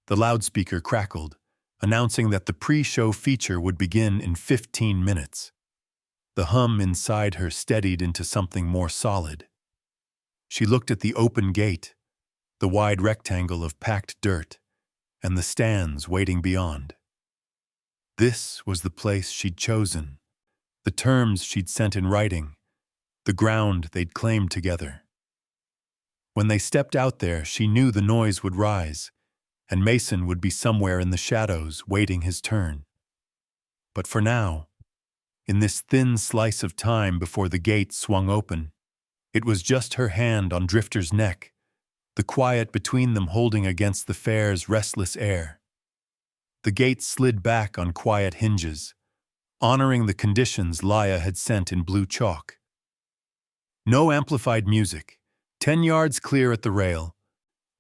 The loudspeaker crackled, announcing that the pre-show feature would begin in 15 minutes. The hum inside her steadied into something more solid. She looked at the open gate, the wide rectangle of packed dirt, and the stands waiting beyond. This was the place she'd chosen, the terms she'd sent in writing, the ground they'd claimed together. When they stepped out there, she knew the noise would rise, and Mason would be somewhere in the shadows waiting his turn. But for now, in this thin slice of time before the gate swung open, it was just her hand on Drifter's neck, the quiet between them holding against the fair's restless air. The gate slid back on quiet hinges, honoring the conditions Leia had sent in blue chalk. No amplified music, 10 yards clear at the rail.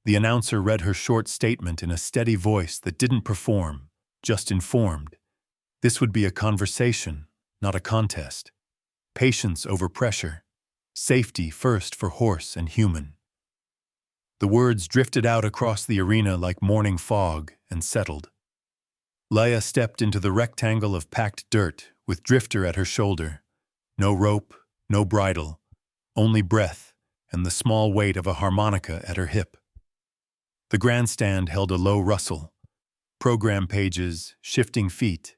The announcer read her short statement in a steady voice that didn't perform, just informed. This would be a conversation, not a contest. Patience over pressure. Safety first for horse and human. The words drifted out across the arena like morning fog and settled. Leia stepped into the rectangle of packed dirt with Drifter at her shoulder. No rope, no bridle, only breath, and the small weight of a harmonica at her hip. The grandstand held a low rustle, program pages, shifting feet,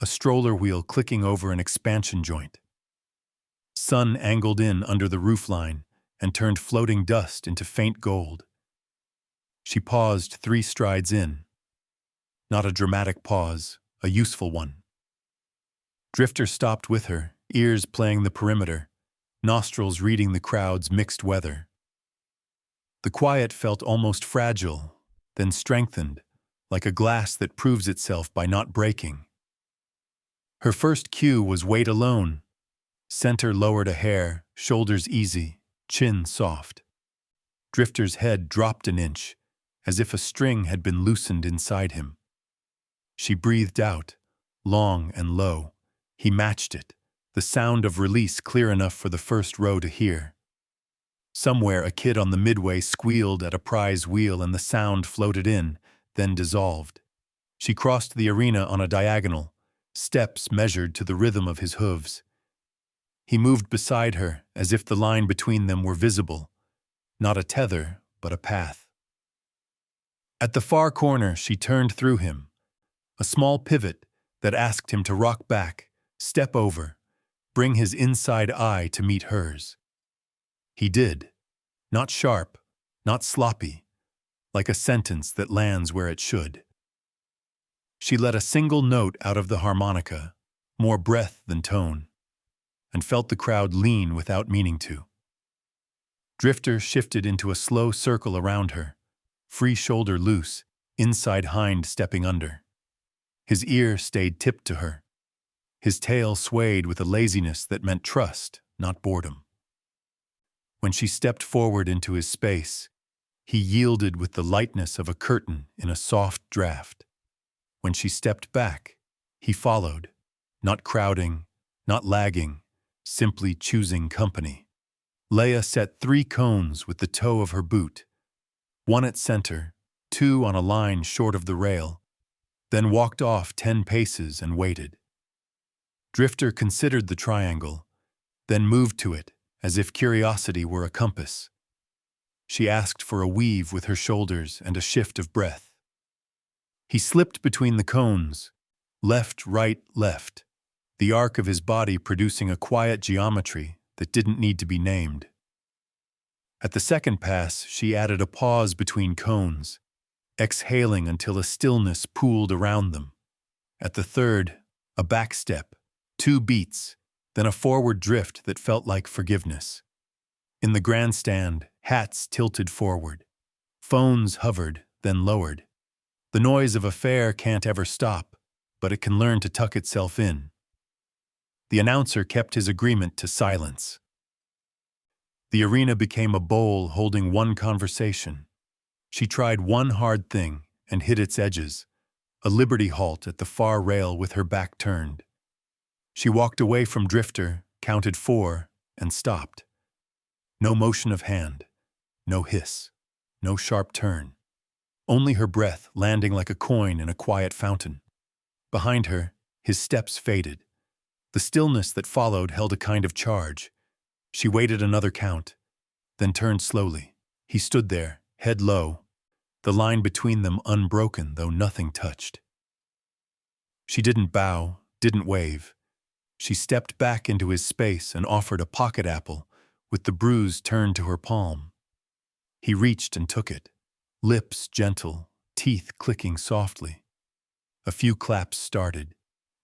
a stroller wheel clicking over an expansion joint. Sun angled in under the roofline and turned floating dust into faint gold. She paused 3 strides in. Not a dramatic pause, a useful one. Drifter stopped with her, ears playing the perimeter, nostrils reading the crowd's mixed weather. The quiet felt almost fragile, then strengthened, like a glass that proves itself by not breaking. Her first cue was wait alone. Center lowered a hair, shoulders easy, chin soft. Drifter's head dropped an inch, as if a string had been loosened inside him. She breathed out, long and low. He matched it, the sound of release clear enough for the first row to hear. Somewhere a kid on the midway squealed at a prize wheel and the sound floated in, then dissolved. She crossed the arena on a diagonal, steps measured to the rhythm of his hooves. He moved beside her as if the line between them were visible, not a tether, but a path. At the far corner, she turned through him, a small pivot that asked him to rock back, step over, bring his inside eye to meet hers. He did, not sharp, not sloppy, like a sentence that lands where it should. She let a single note out of the harmonica, more breath than tone, and felt the crowd lean without meaning to. Drifter shifted into a slow circle around her, free shoulder loose, inside hind stepping under. His ear stayed tipped to her. His tail swayed with a laziness that meant trust, not boredom. When she stepped forward into his space, he yielded with the lightness of a curtain in a soft draft. When she stepped back, he followed, not crowding, not lagging, simply choosing company. Leia set 3 cones with the toe of her boot, 1 at center, 2 on a line short of the rail, then walked off 10 paces and waited. Drifter considered the triangle, then moved to it as if curiosity were a compass. She asked for a weave with her shoulders and a shift of breath. He slipped between the cones, left, right, left, the arc of his body producing a quiet geometry that didn't need to be named. At the second pass, she added a pause between cones, exhaling until a stillness pooled around them. At the third, a back step, 2 beats, then a forward drift that felt like forgiveness. In the grandstand, hats tilted forward. Phones hovered, then lowered. The noise of a fair can't ever stop, but it can learn to tuck itself in. The announcer kept his agreement to silence. The arena became a bowl holding one conversation. She tried one hard thing and hit its edges, a liberty halt at the far rail with her back turned. She walked away from Drifter, counted 4, and stopped. No motion of hand, no hiss, no sharp turn. Only her breath landing like a coin in a quiet fountain. Behind her, his steps faded. The stillness that followed held a kind of charge. She waited another count, then turned slowly. He stood there, head low, the line between them unbroken though nothing touched. She didn't bow, didn't wave. She stepped back into his space and offered a pocket apple, with the bruise turned to her palm. He reached and took it, lips gentle, teeth clicking softly. A few claps started,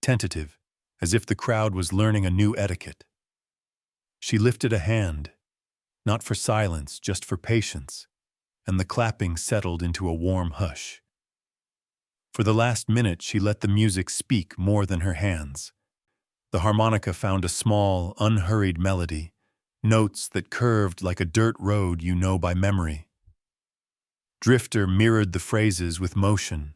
tentative, as if the crowd was learning a new etiquette. She lifted a hand, not for silence, just for patience, and the clapping settled into a warm hush. For the last minute, she let the music speak more than her hands. The harmonica found a small, unhurried melody, notes that curved like a dirt road you know by memory. Drifter mirrored the phrases with motion.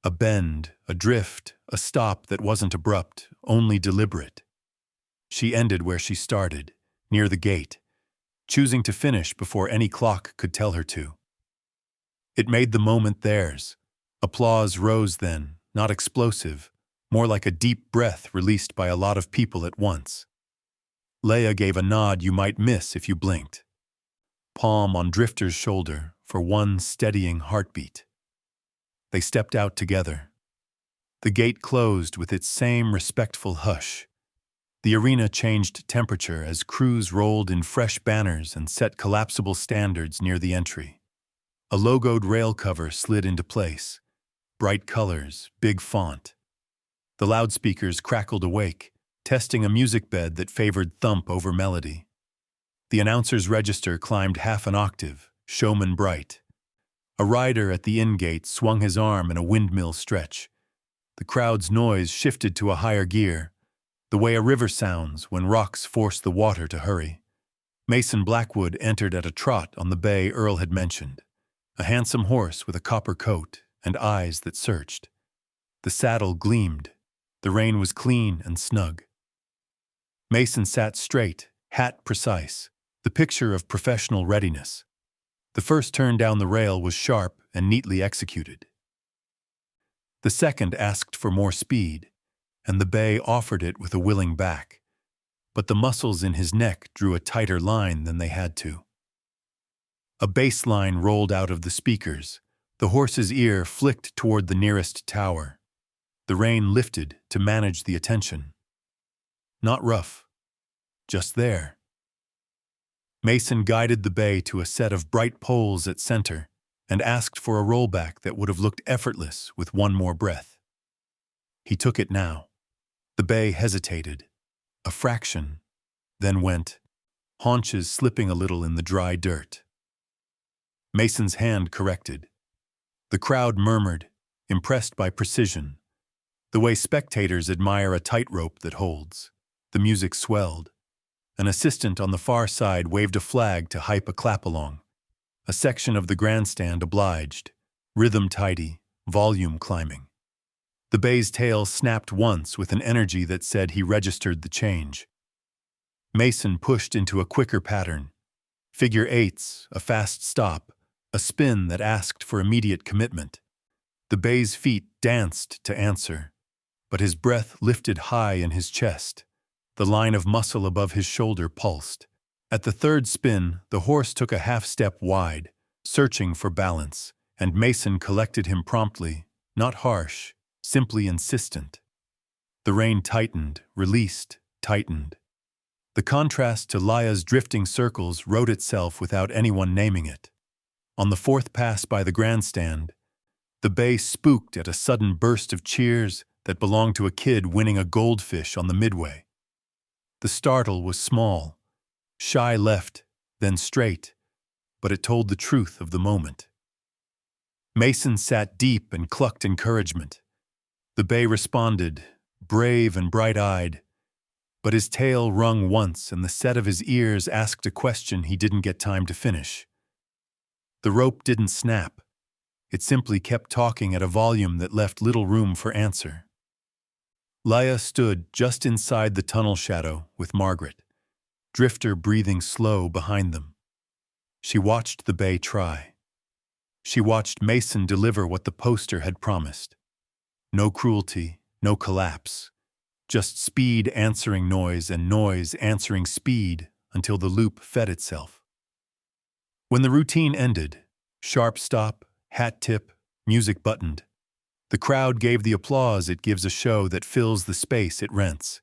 A bend, a drift, a stop that wasn't abrupt, only deliberate. She ended where she started, near the gate, choosing to finish before any clock could tell her to. It made the moment theirs. Applause rose then, not explosive, more like a deep breath released by a lot of people at once. Leia gave a nod you might miss if you blinked. palm on Drifter's shoulder for one steadying heartbeat. They stepped out together. The gate closed with its same respectful hush. The arena changed temperature as crews rolled in fresh banners and set collapsible standards near the entry. A logoed rail cover slid into place. Bright colors, big font. The loudspeakers crackled awake, testing a music bed that favored thump over melody. The announcer's register climbed half an octave, Showman bright. A rider at the inn gate swung his arm in a windmill stretch. The crowd's noise shifted to a higher gear, the way a river sounds when rocks force the water to hurry. Mason Blackwood entered at a trot on the bay Earl had mentioned, a handsome horse with a copper coat and eyes that searched. The saddle gleamed. The rein was clean and snug. Mason sat straight, hat precise, the picture of professional readiness. The first turn down the rail was sharp and neatly executed. The second asked for more speed, and the bay offered it with a willing back, but the muscles in his neck drew a tighter line than they had to. A bass line rolled out of the speakers. The horse's ear flicked toward the nearest tower. The rein lifted to manage the attention. Not rough, just there. Mason guided the bay to a set of bright poles at center and asked for a rollback that would have looked effortless with one more breath. He took it now. The bay hesitated, a fraction, then went, haunches slipping a little in the dry dirt. Mason's hand corrected. The crowd murmured, impressed by precision, the way spectators admire a tightrope that holds. The music swelled. An assistant on the far side waved a flag to hype a clap-along. A section of the grandstand obliged, rhythm tidy, volume climbing. The bay's tail snapped once with an energy that said he registered the change. Mason pushed into a quicker pattern. Figure eights, a fast stop, a spin that asked for immediate commitment. The bay's feet danced to answer, but his breath lifted high in his chest. The line of muscle above his shoulder pulsed. At the third spin, the horse took a half step wide, searching for balance, and Mason collected him promptly, not harsh, simply insistent. The rein tightened, released, tightened. The contrast to Laya's drifting circles wrote itself without anyone naming it. On the fourth pass by the grandstand, the bay spooked at a sudden burst of cheers that belonged to a kid winning a goldfish on the midway. The startle was small, shy left, then straight, but it told the truth of the moment. Mason sat deep and clucked encouragement. The bay responded, brave and bright-eyed, but his tail rung once and the set of his ears asked a question he didn't get time to finish. The rope didn't snap. It simply kept talking at a volume that left little room for answer. Laya stood just inside the tunnel shadow with Margaret, Drifter breathing slow behind them. She watched the bay try. She watched Mason deliver what the poster had promised. No cruelty, no collapse. Just speed answering noise and noise answering speed until the loop fed itself. When the routine ended, sharp stop, hat tip, music buttoned, the crowd gave the applause it gives a show that fills the space it rents.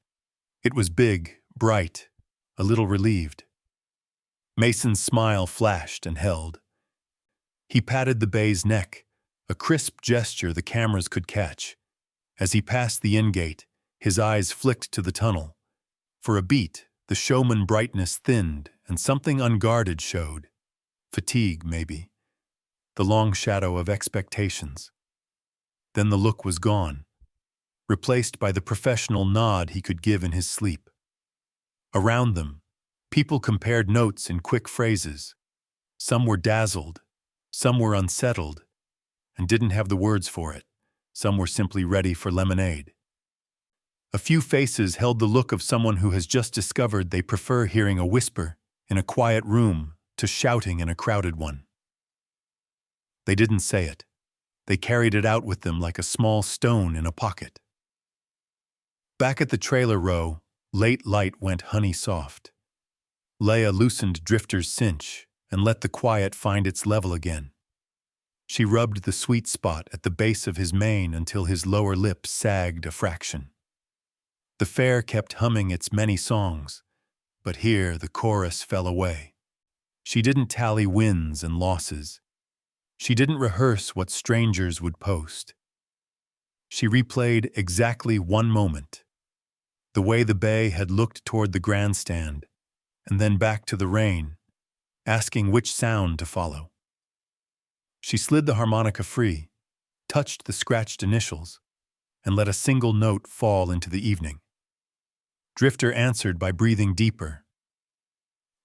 It was big, bright, a little relieved. Mason's smile flashed and held. He patted the bay's neck, a crisp gesture the cameras could catch. As he passed the in-gate, his eyes flicked to the tunnel. For a beat, the Showman brightness thinned and something unguarded showed. Fatigue, maybe. The long shadow of expectations. Then the look was gone, replaced by the professional nod he could give in his sleep. Around them, people compared notes in quick phrases. Some were dazzled, some were unsettled, and didn't have the words for it. Some were simply ready for lemonade. A few faces held the look of someone who has just discovered they prefer hearing a whisper in a quiet room to shouting in a crowded one. They didn't say it. They carried it out with them like a small stone in a pocket. Back at the trailer row, late light went honey soft. Leia loosened Drifter's cinch, and let the quiet find its level again. She rubbed the sweet spot at the base of his mane until his lower lip sagged a fraction. The fair kept humming its many songs, but here the chorus fell away. She didn't tally wins and losses. She didn't rehearse what strangers would post. She replayed exactly one moment, the way the bay had looked toward the grandstand, and then back to the rain, asking which sound to follow. She slid the harmonica free, touched the scratched initials, and let a single note fall into the evening. Drifter answered by breathing deeper.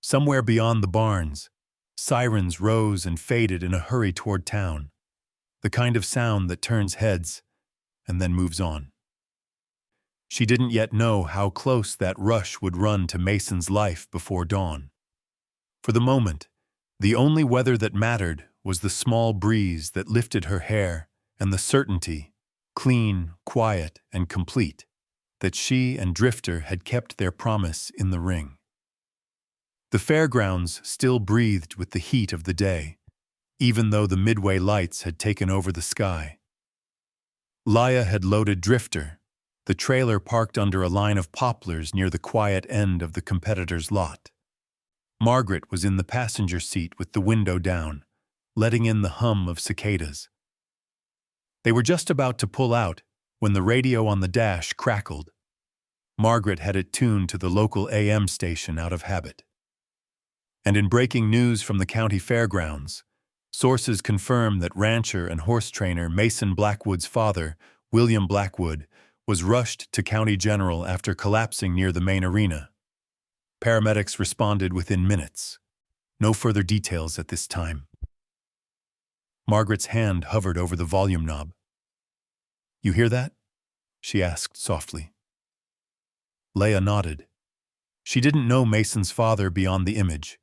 Somewhere beyond the barns, sirens rose and faded in a hurry toward town, the kind of sound that turns heads and then moves on. She didn't yet know how close that rush would run to Mason's life before dawn. For the moment, the only weather that mattered was the small breeze that lifted her hair and the certainty, clean, quiet, and complete, that she and Drifter had kept their promise in the ring. The fairgrounds still breathed with the heat of the day, even though the midway lights had taken over the sky. Laia had loaded Drifter, the trailer parked under a line of poplars near the quiet end of the competitor's lot. Margaret was in the passenger seat with the window down, letting in the hum of cicadas. They were just about to pull out when the radio on the dash crackled. Margaret had it tuned to the local AM station out of habit. And in breaking news from the county fairgrounds, sources confirmed that rancher and horse trainer Mason Blackwood's father, William Blackwood, was rushed to County General after collapsing near the main arena. Paramedics responded within minutes. No further details at this time. Margaret's hand hovered over the volume knob. "You hear that?" she asked softly. Leia nodded. She didn't know Mason's father beyond the image.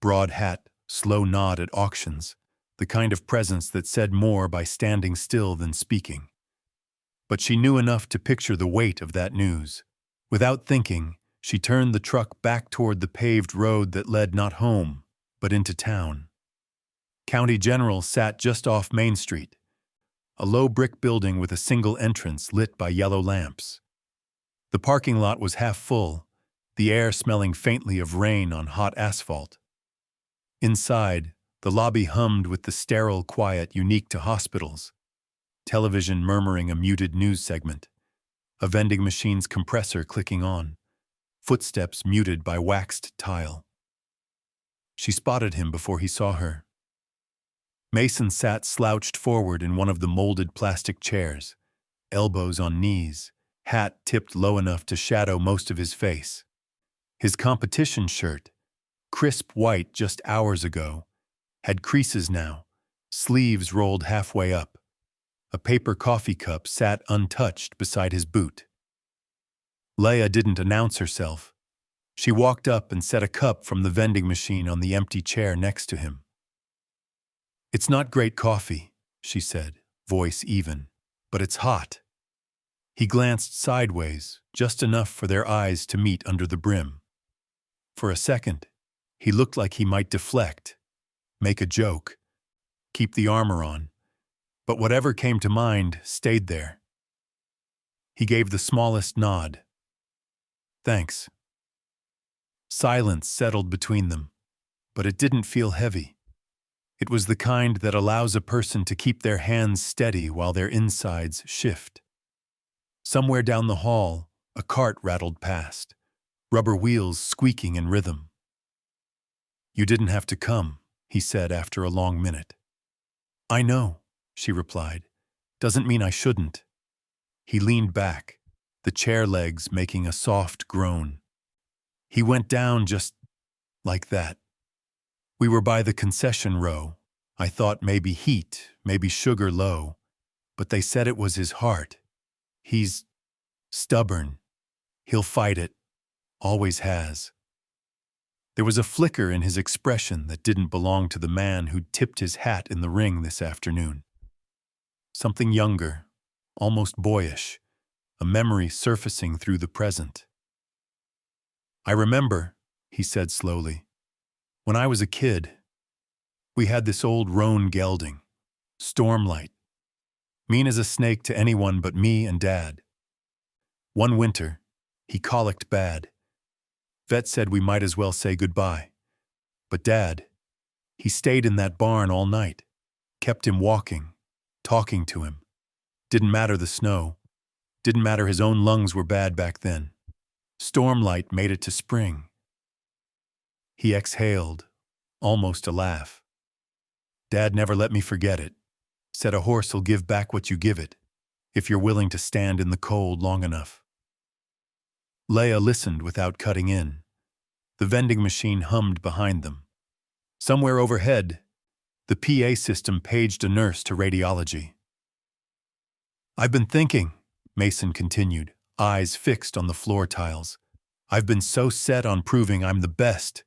Broad hat, slow nod at auctions, the kind of presence that said more by standing still than speaking. But she knew enough to picture the weight of that news. Without thinking, she turned the truck back toward the paved road that led not home, but into town. County General sat just off Main Street, a low brick building with a single entrance lit by yellow lamps. The parking lot was half full, the air smelling faintly of rain on hot asphalt. Inside, the lobby hummed with the sterile quiet unique to hospitals. Television murmuring a muted news segment, a vending machine's compressor clicking on, footsteps muted by waxed tile. She spotted him before he saw her. Mason sat slouched forward in one of the molded plastic chairs, elbows on knees, hat tipped low enough to shadow most of his face. His competition shirt, crisp white just hours ago, had creases now, sleeves rolled halfway up. A paper coffee cup sat untouched beside his boot. Leia didn't announce herself. She walked up and set a cup from the vending machine on the empty chair next to him. "It's not great coffee," she said, voice even, "but it's hot." He glanced sideways, just enough for their eyes to meet under the brim. For a second, he looked like he might deflect, make a joke, keep the armor on, but whatever came to mind stayed there. He gave the smallest nod. "Thanks." Silence settled between them, but it didn't feel heavy. It was the kind that allows a person to keep their hands steady while their insides shift. Somewhere down the hall, a cart rattled past, rubber wheels squeaking in rhythm. "You didn't have to come," he said after a long minute. "I know," she replied. "Doesn't mean I shouldn't." He leaned back, the chair legs making a soft groan. He went down just like that. We were by the concession row. I thought maybe heat, maybe sugar low, but they said it was his heart. He's stubborn. He'll fight it. Always has. There was a flicker in his expression that didn't belong to the man who'd tipped his hat in the ring this afternoon. Something younger, almost boyish, a memory surfacing through the present. "I remember," he said slowly, "when I was a kid, We had this old roan gelding, Stormlight, mean as a snake to anyone but me and Dad. One winter, he colicked bad. Vet said we might as well say goodbye. But Dad, he stayed in that barn all night, kept him walking, talking to him. Didn't matter the snow. Didn't matter his own lungs were bad back then. Stormlight made it to spring. He exhaled, almost a laugh. Dad never let me forget it. Said a horse'll give back what you give it, if you're willing to stand in the cold long enough. Leia listened without cutting in. The vending machine hummed behind them. Somewhere overhead, the PA system paged a nurse to radiology. I've been thinking, Mason continued, eyes fixed on the floor tiles. I've been so set on proving I'm the best.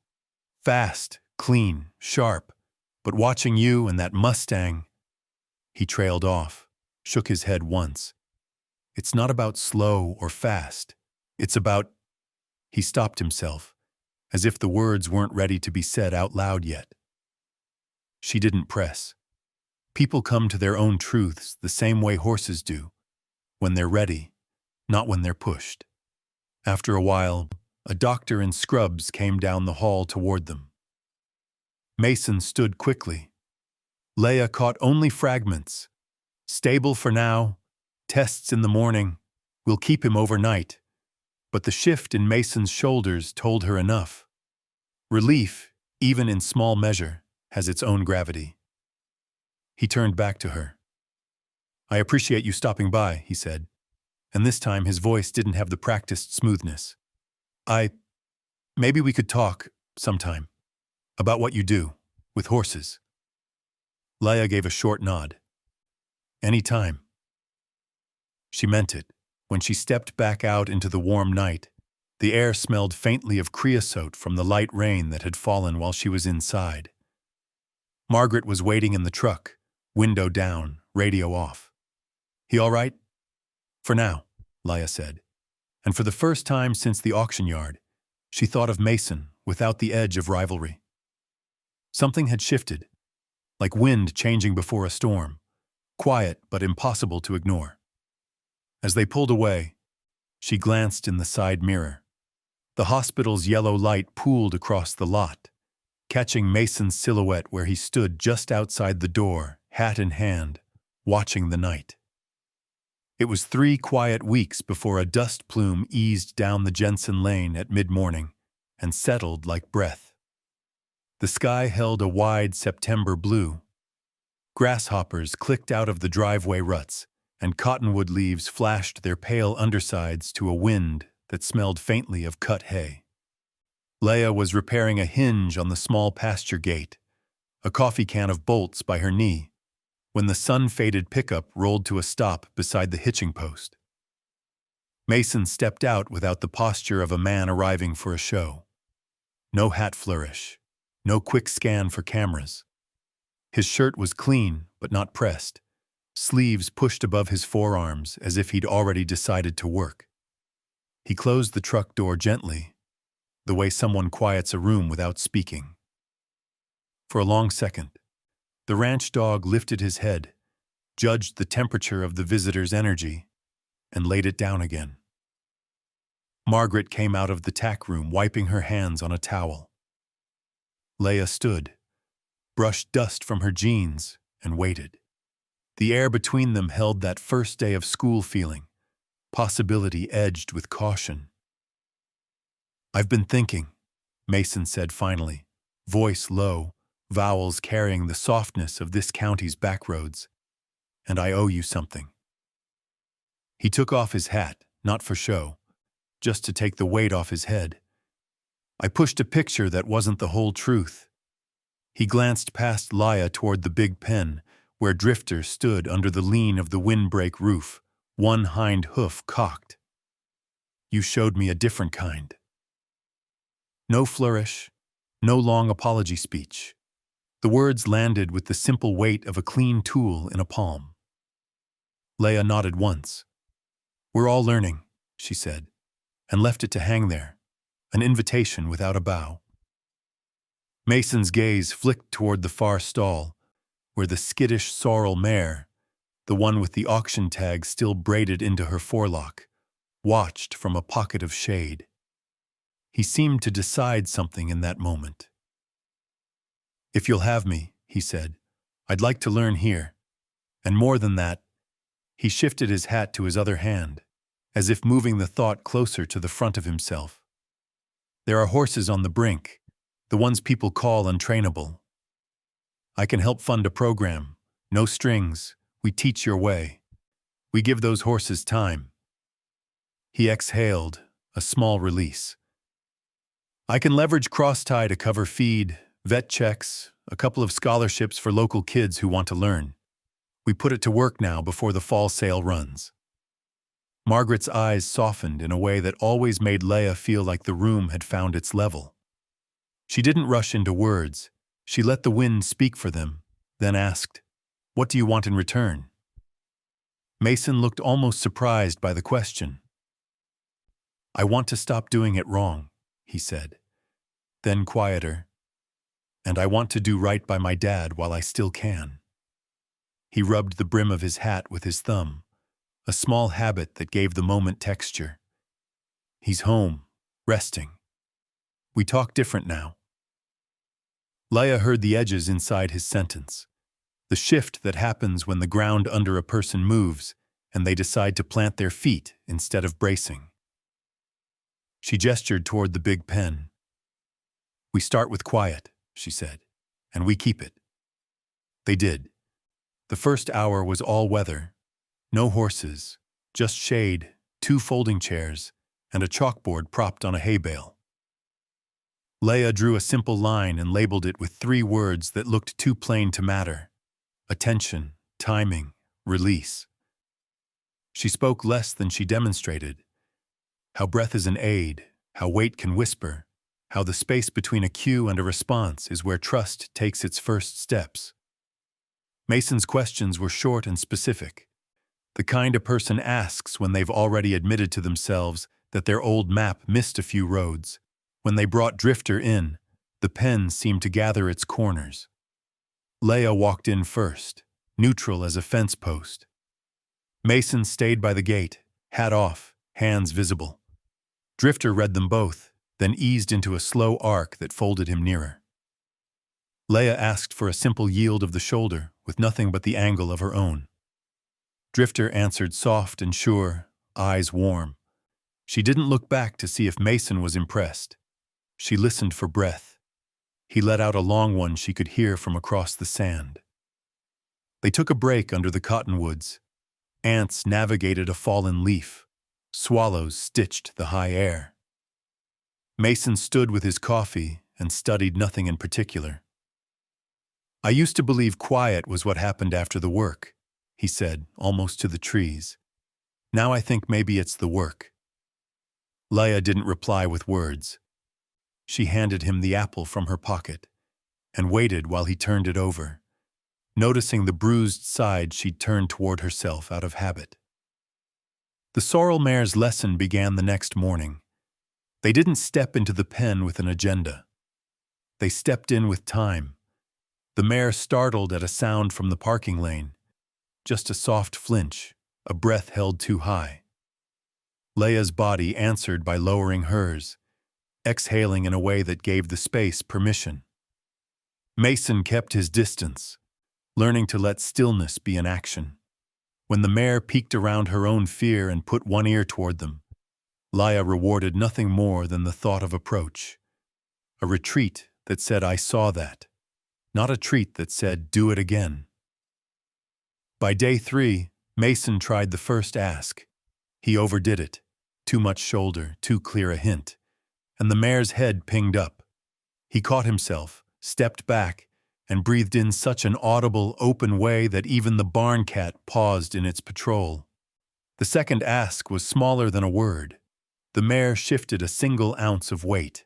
Fast, clean, sharp. But watching you and that Mustang... He trailed off, shook his head once. It's not about slow or fast. It's about... He stopped himself, as if the words weren't ready to be said out loud yet. She didn't press. People come to their own truths the same way horses do, when they're ready, not when they're pushed. After a while, a doctor in scrubs came down the hall toward them. Mason stood quickly. Leia caught only fragments. Stable for now, tests in the morning, we'll keep him overnight. But the shift in Mason's shoulders told her enough. Relief, even in small measure, has its own gravity. He turned back to her. I appreciate you stopping by, he said, and this time his voice didn't have the practiced smoothness. Maybe we could talk, sometime, about what you do, with horses. Leia gave a short nod. Any time. She meant it. When she stepped back out into the warm night, the air smelled faintly of creosote from the light rain that had fallen while she was inside. Margaret was waiting in the truck, window down, radio off. He all right? For now, Leia said. And for the first time since the auction yard, she thought of Mason without the edge of rivalry. Something had shifted, like wind changing before a storm, quiet but impossible to ignore. As they pulled away, she glanced in the side mirror. The hospital's yellow light pooled across the lot, catching Mason's silhouette where he stood just outside the door, hat in hand, watching the night. It was 3 quiet weeks before a dust plume eased down the Jensen Lane at mid-morning and settled like breath. The sky held a wide September blue. Grasshoppers clicked out of the driveway ruts, and cottonwood leaves flashed their pale undersides to a wind that smelled faintly of cut hay. Leia was repairing a hinge on the small pasture gate, a coffee can of bolts by her knee, when the sun-faded pickup rolled to a stop beside the hitching post. Mason stepped out without the posture of a man arriving for a show. No hat flourish, no quick scan for cameras. His shirt was clean but not pressed, sleeves pushed above his forearms as if he'd already decided to work. He closed the truck door gently, the way someone quiets a room without speaking. For a long second, the ranch dog lifted his head, judged the temperature of the visitor's energy, and laid it down again. Margaret came out of the tack room, wiping her hands on a towel. Leia stood, brushed dust from her jeans, and waited. The air between them held that first day of school feeling, possibility edged with caution. I've been thinking, Mason said finally, voice low, vowels carrying the softness of this county's backroads, and I owe you something. He took off his hat, not for show, just to take the weight off his head. I pushed a picture that wasn't the whole truth. He glanced past Leia toward the big pen, where Drifter stood under the lean of the windbreak roof, one hind hoof cocked. You showed me a different kind. No flourish, no long apology speech. The words landed with the simple weight of a clean tool in a palm. Leia nodded once. We're all learning, she said, and left it to hang there, an invitation without a bow. Mason's gaze flicked toward the far stall, where the skittish sorrel mare, the one with the auction tag still braided into her forelock, watched from a pocket of shade. He seemed to decide something in that moment. "If you'll have me," he said, "I'd like to learn here. And more than that," he shifted his hat to his other hand, as if moving the thought closer to the front of himself. "There are horses on the brink, the ones people call untrainable. I can help fund a program. No strings. We teach your way. We give those horses time." He exhaled, a small release. "I can leverage cross-tie to cover feed, vet checks, a couple of scholarships for local kids who want to learn. We put it to work now before the fall sale runs." Margaret's eyes softened in a way that always made Leah feel like the room had found its level. She didn't rush into words. She let the wind speak for them, then asked, "What do you want in return?" Mason looked almost surprised by the question. "I want to stop doing it wrong," he said. Then quieter, "And I want to do right by my dad while I still can." He rubbed the brim of his hat with his thumb, a small habit that gave the moment texture. "He's home, resting. We talk different now." Leah heard the edges inside his sentence, the shift that happens when the ground under a person moves and they decide to plant their feet instead of bracing. She gestured toward the big pen. "We start with quiet," she said, "and we keep it." They did. The first hour was all weather. No horses, just shade, 2 folding chairs, and a chalkboard propped on a hay bale. Leah drew a simple line and labeled it with 3 words that looked too plain to matter: attention, timing, release. She spoke less than she demonstrated. How breath is an aid, how weight can whisper, how the space between a cue and a response is where trust takes its first steps. Mason's questions were short and specific, the kind a person asks when they've already admitted to themselves that their old map missed a few roads. When they brought Drifter in, the pen seemed to gather its corners. Leah walked in first, neutral as a fence post. Mason stayed by the gate, hat off, hands visible. Drifter read them both, then eased into a slow arc that folded him nearer. Leah asked for a simple yield of the shoulder, with nothing but the angle of her own. Drifter answered soft and sure, eyes warm. She didn't look back to see if Mason was impressed. She listened for breath. He let out a long one she could hear from across the sand. They took a break under the cottonwoods. Ants navigated a fallen leaf. Swallows stitched the high air. Mason stood with his coffee and studied nothing in particular. "I used to believe quiet was what happened after the work," he said, almost to the trees. "Now I think maybe it's the work." Leah didn't reply with words. She handed him the apple from her pocket and waited while he turned it over, noticing the bruised side she'd turned toward herself out of habit. The sorrel mare's lesson began the next morning. They didn't step into the pen with an agenda. They stepped in with time. The mare startled at a sound from the parking lane. Just a soft flinch, a breath held too high. Leah's body answered by lowering hers, exhaling in a way that gave the space permission. Mason kept his distance, learning to let stillness be an action. When the mare peeked around her own fear and put one ear toward them, Leah rewarded nothing more than the thought of approach. A retreat that said, "I saw that," not a treat that said, "Do it again." By day 3, Mason tried the first ask. He overdid it. Too much shoulder, too clear a hint. And the mare's head pinged up. He caught himself, stepped back, and breathed in such an audible, open way that even the barn cat paused in its patrol. The second ask was smaller than a word. The mare shifted a single ounce of weight.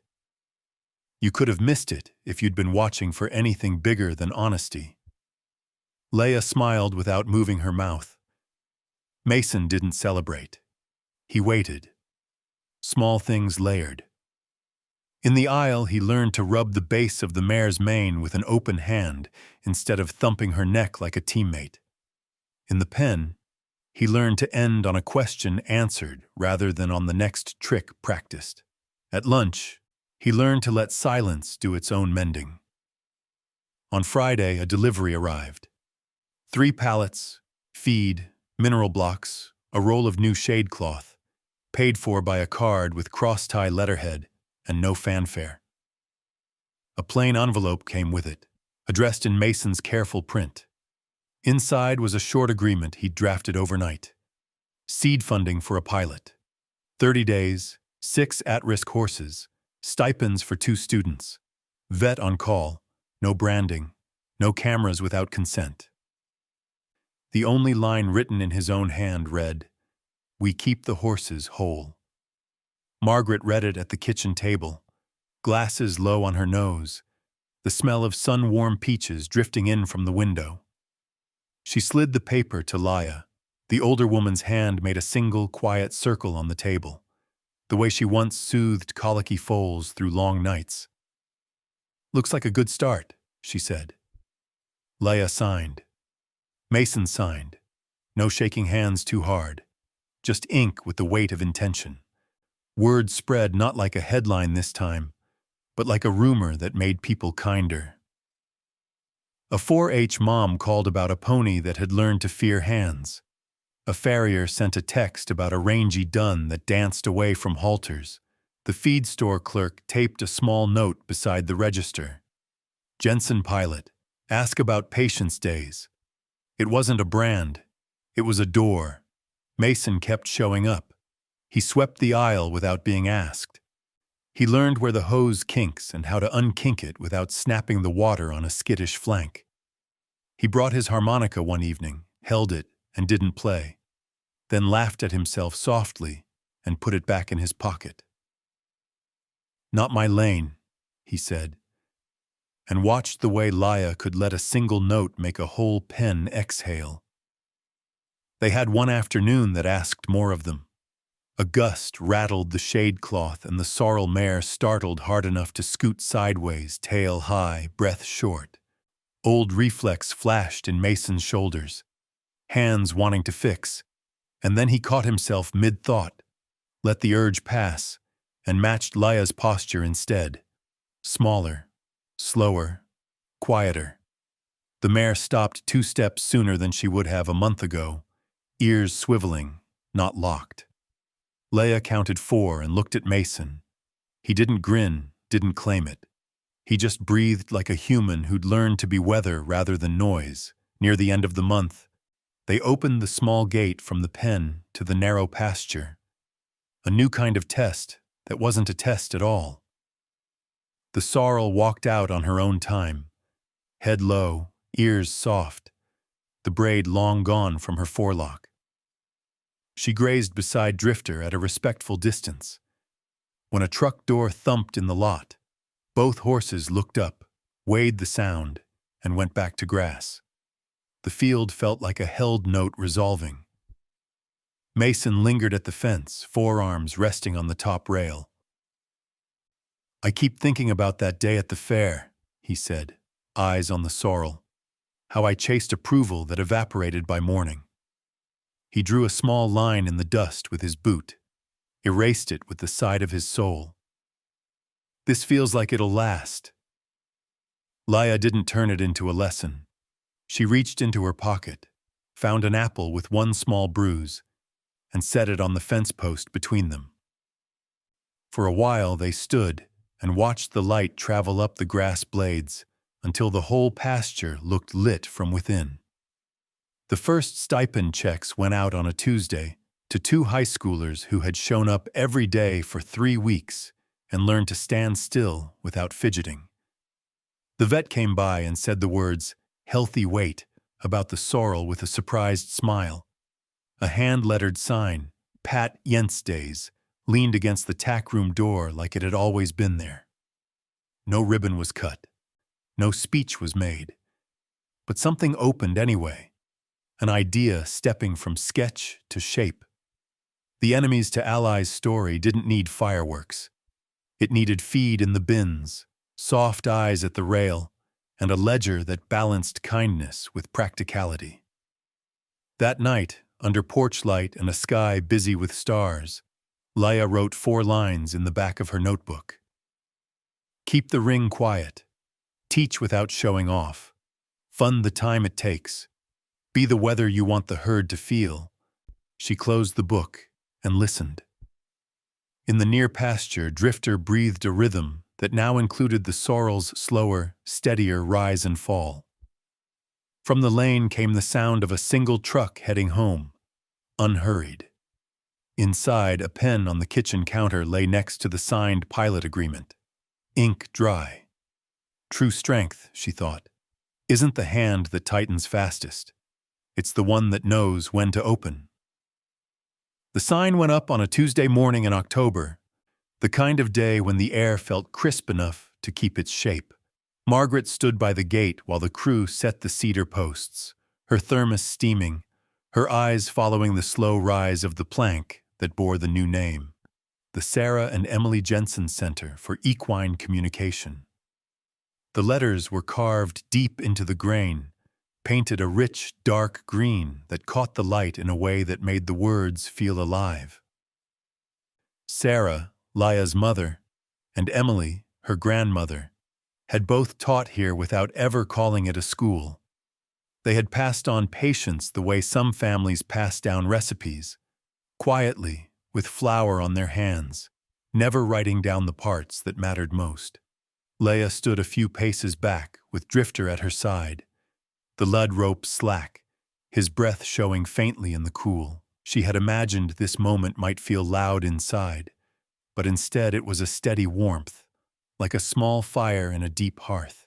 You could have missed it if you'd been watching for anything bigger than honesty. Leah smiled without moving her mouth. Mason didn't celebrate. He waited. Small things layered. In the aisle, he learned to rub the base of the mare's mane with an open hand instead of thumping her neck like a teammate. In the pen, he learned to end on a question answered rather than on the next trick practiced. At lunch, he learned to let silence do its own mending. On Friday, a delivery arrived. 3 pallets, feed, mineral blocks, a roll of new shade cloth, paid for by a card with cross-tie letterhead and no fanfare. A plain envelope came with it, addressed in Mason's careful print. Inside was a short agreement he'd drafted overnight. Seed funding for a pilot. 30 days, 6 at-risk horses, stipends for 2 students, vet on call, no branding, no cameras without consent. The only line written in his own hand read, "We keep the horses whole." Margaret read it at the kitchen table, glasses low on her nose, the smell of sun-warm peaches drifting in from the window. She slid the paper to Laya. The older woman's hand made a single, quiet circle on the table, the way she once soothed colicky foals through long nights. "Looks like a good start," she said. Laya signed. Mason signed. No shaking hands too hard. Just ink with the weight of intention. Word spread not like a headline this time, but like a rumor that made people kinder. A 4-H mom called about a pony that had learned to fear hands. A farrier sent a text about a rangy dun that danced away from halters. The feed store clerk taped a small note beside the register. "Jensen Pilot, ask about patience days." It wasn't a brand. It was a door. Mason kept showing up. He swept the aisle without being asked. He learned where the hose kinks and how to unkink it without snapping the water on a skittish flank. He brought his harmonica one evening, held it, and didn't play, then laughed at himself softly and put it back in his pocket. "Not my lane," he said, and watched the way Laya could let a single note make a whole pen exhale. They had one afternoon that asked more of them. A gust rattled the shade cloth and the sorrel mare startled hard enough to scoot sideways, tail high, breath short. Old reflex flashed in Mason's shoulders, hands wanting to fix, and then he caught himself mid-thought, let the urge pass, and matched Laya's posture instead. Smaller, slower, quieter. The mare stopped 2 steps sooner than she would have a month ago, ears swiveling, not locked. Laya counted 4 and looked at Mason. He didn't grin, didn't claim it. He just breathed like a human who'd learned to be weather rather than noise. Near the end of the month, they opened the small gate from the pen to the narrow pasture. A new kind of test that wasn't a test at all. The sorrel walked out on her own time, head low, ears soft, the braid long gone from her forelock. She grazed beside Drifter at a respectful distance. When a truck door thumped in the lot, both horses looked up, weighed the sound, and went back to grass. The field felt like a held note resolving. Mason lingered at the fence, forearms resting on the top rail. "I keep thinking about that day at the fair," he said, eyes on the sorrel. "How I chased approval that evaporated by morning." He drew a small line in the dust with his boot, erased it with the side of his sole. "This feels like it'll last." Laya didn't turn it into a lesson. She reached into her pocket, found an apple with one small bruise, and set it on the fence post between them. For a while they stood and watched the light travel up the grass blades until the whole pasture looked lit from within. The first stipend checks went out on a Tuesday to 2 high schoolers who had shown up every day for 3 weeks and learned to stand still without fidgeting. The vet came by and said the words, "healthy weight," about the sorrel with a surprised smile. A hand-lettered sign, "Pat Yent's Days," leaned against the tackroom door like it had always been there. No ribbon was cut. No speech was made. But something opened anyway. An idea stepping from sketch to shape. The enemies to allies story didn't need fireworks. It needed feed in the bins, soft eyes at the rail, and a ledger that balanced kindness with practicality. That night, under porch light and a sky busy with stars, Leia wrote 4 lines in the back of her notebook. Keep the ring quiet. Teach without showing off. Fund the time it takes. Be the weather you want the herd to feel. She closed the book and listened. In the near pasture, Drifter breathed a rhythm that now included the sorrel's slower, steadier rise and fall. From the lane came the sound of a single truck heading home, unhurried. Inside, a pen on the kitchen counter lay next to the signed pilot agreement. Ink dry. True strength, she thought, isn't the hand that tightens fastest. It's the one that knows when to open. The sign went up on a Tuesday morning in October, the kind of day when the air felt crisp enough to keep its shape. Margaret stood by the gate while the crew set the cedar posts, her thermos steaming, her eyes following the slow rise of the plank that bore the new name, the Sarah and Emily Jensen Center for Equine Communication. The letters were carved deep into the grain, painted a rich, dark green that caught the light in a way that made the words feel alive. Sarah, Leia's mother, and Emily, her grandmother, had both taught here without ever calling it a school. They had passed on patience the way some families pass down recipes, quietly, with flour on their hands, never writing down the parts that mattered most. Leia stood a few paces back, with Drifter at her side, the lead rope slack, his breath showing faintly in the cool. She had imagined this moment might feel loud inside, but instead it was a steady warmth, like a small fire in a deep hearth.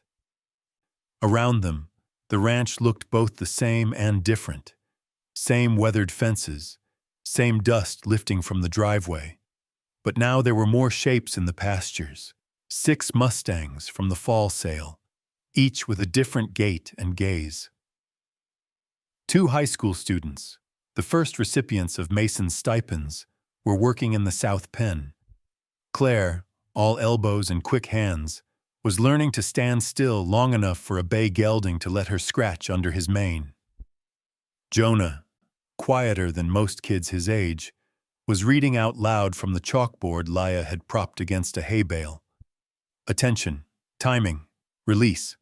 Around them, the ranch looked both the same and different. Same weathered fences, same dust lifting from the driveway. But now there were more shapes in the pastures. 6 Mustangs from the fall sale, each with a different gait and gaze. 2 high school students, the first recipients of Mason's stipends, were working in the South Pen. Claire, all elbows and quick hands, was learning to stand still long enough for a bay gelding to let her scratch under his mane. Jonah, quieter than most kids his age, was reading out loud from the chalkboard Leia had propped against a hay bale. Attention, timing, release.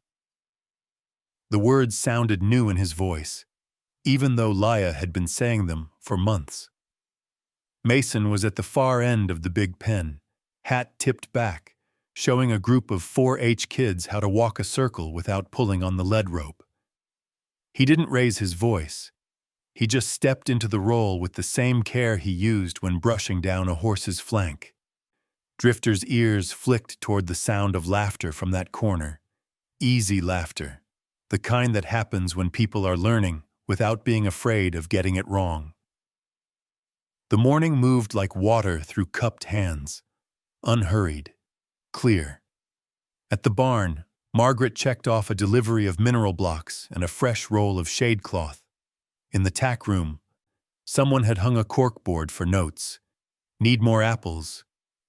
The words sounded new in his voice, even though Leia had been saying them for months. Mason was at the far end of the big pen, hat tipped back, showing a group of 4-H kids how to walk a circle without pulling on the lead rope. He didn't raise his voice. He just stepped into the role with the same care he used when brushing down a horse's flank. Drifter's ears flicked toward the sound of laughter from that corner. Easy laughter, the kind that happens when people are learning without being afraid of getting it wrong. The morning moved like water through cupped hands, unhurried, clear. At the barn, Margaret checked off a delivery of mineral blocks and a fresh roll of shade cloth. In the tack room, someone had hung a corkboard for notes. Need more apples.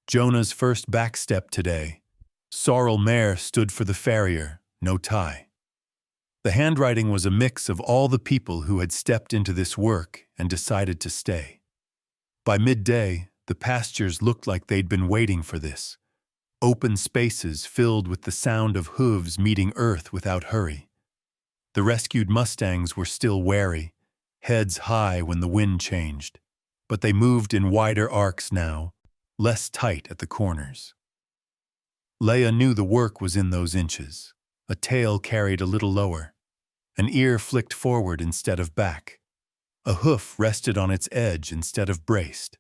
Jonah's first backstep today. Sorrel mare stood for the farrier, no tie. The handwriting was a mix of all the people who had stepped into this work and decided to stay. By midday, the pastures looked like they'd been waiting for this. Open spaces filled with the sound of hooves meeting earth without hurry. The rescued Mustangs were still wary, heads high when the wind changed, but they moved in wider arcs now, less tight at the corners. Leia knew the work was in those inches. A tail carried a little lower. An ear flicked forward instead of back. A hoof rested on its edge instead of braced.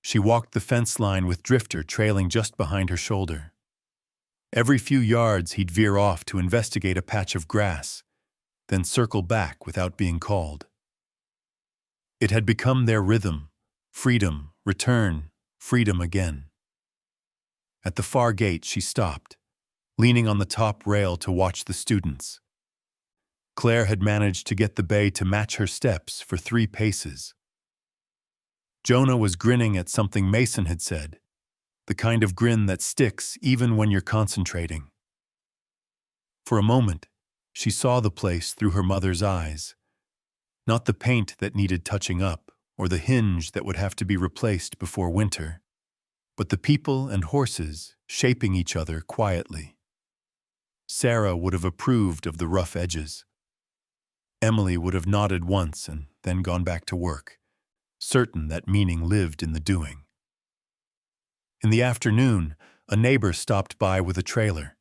She walked the fence line with Drifter trailing just behind her shoulder. Every few yards he'd veer off to investigate a patch of grass, then circle back without being called. It had become their rhythm: freedom, return, freedom again. At the far gate she stopped, leaning on the top rail to watch the students. Claire had managed to get the bay to match her steps for 3 paces. Jonah was grinning at something Mason had said. the kind of grin that sticks even when you're concentrating. For a moment, she saw the place through her mother's eyes. Not the paint that needed touching up, or the hinge that would have to be replaced before winter, but the people and horses shaping each other quietly. Sarah would have approved of the rough edges. Emily would have nodded once and then gone back to work, certain that meaning lived in the doing. In the afternoon, a neighbor stopped by with a trailer.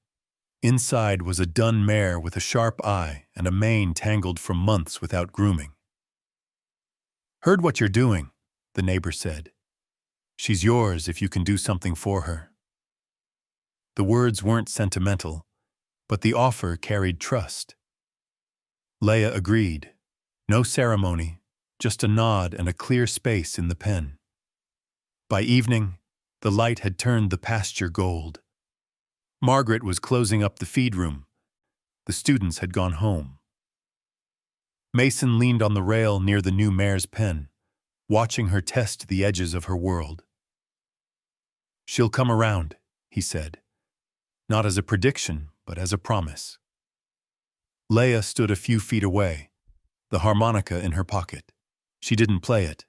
Inside was a dun mare with a sharp eye and a mane tangled from months without grooming. "Heard what you're doing," the neighbor said. "She's yours if you can do something for her." The words weren't sentimental, but the offer carried trust. Leah agreed. No ceremony, just a nod and a clear space in the pen. By evening, the light had turned the pasture gold. Margaret was closing up the feed room. The students had gone home. Mason leaned on the rail near the new mare's pen, watching her test the edges of her world. "She'll come around," he said, not as a prediction, but as a promise. Leah stood a few feet away, the harmonica in her pocket. She didn't play it.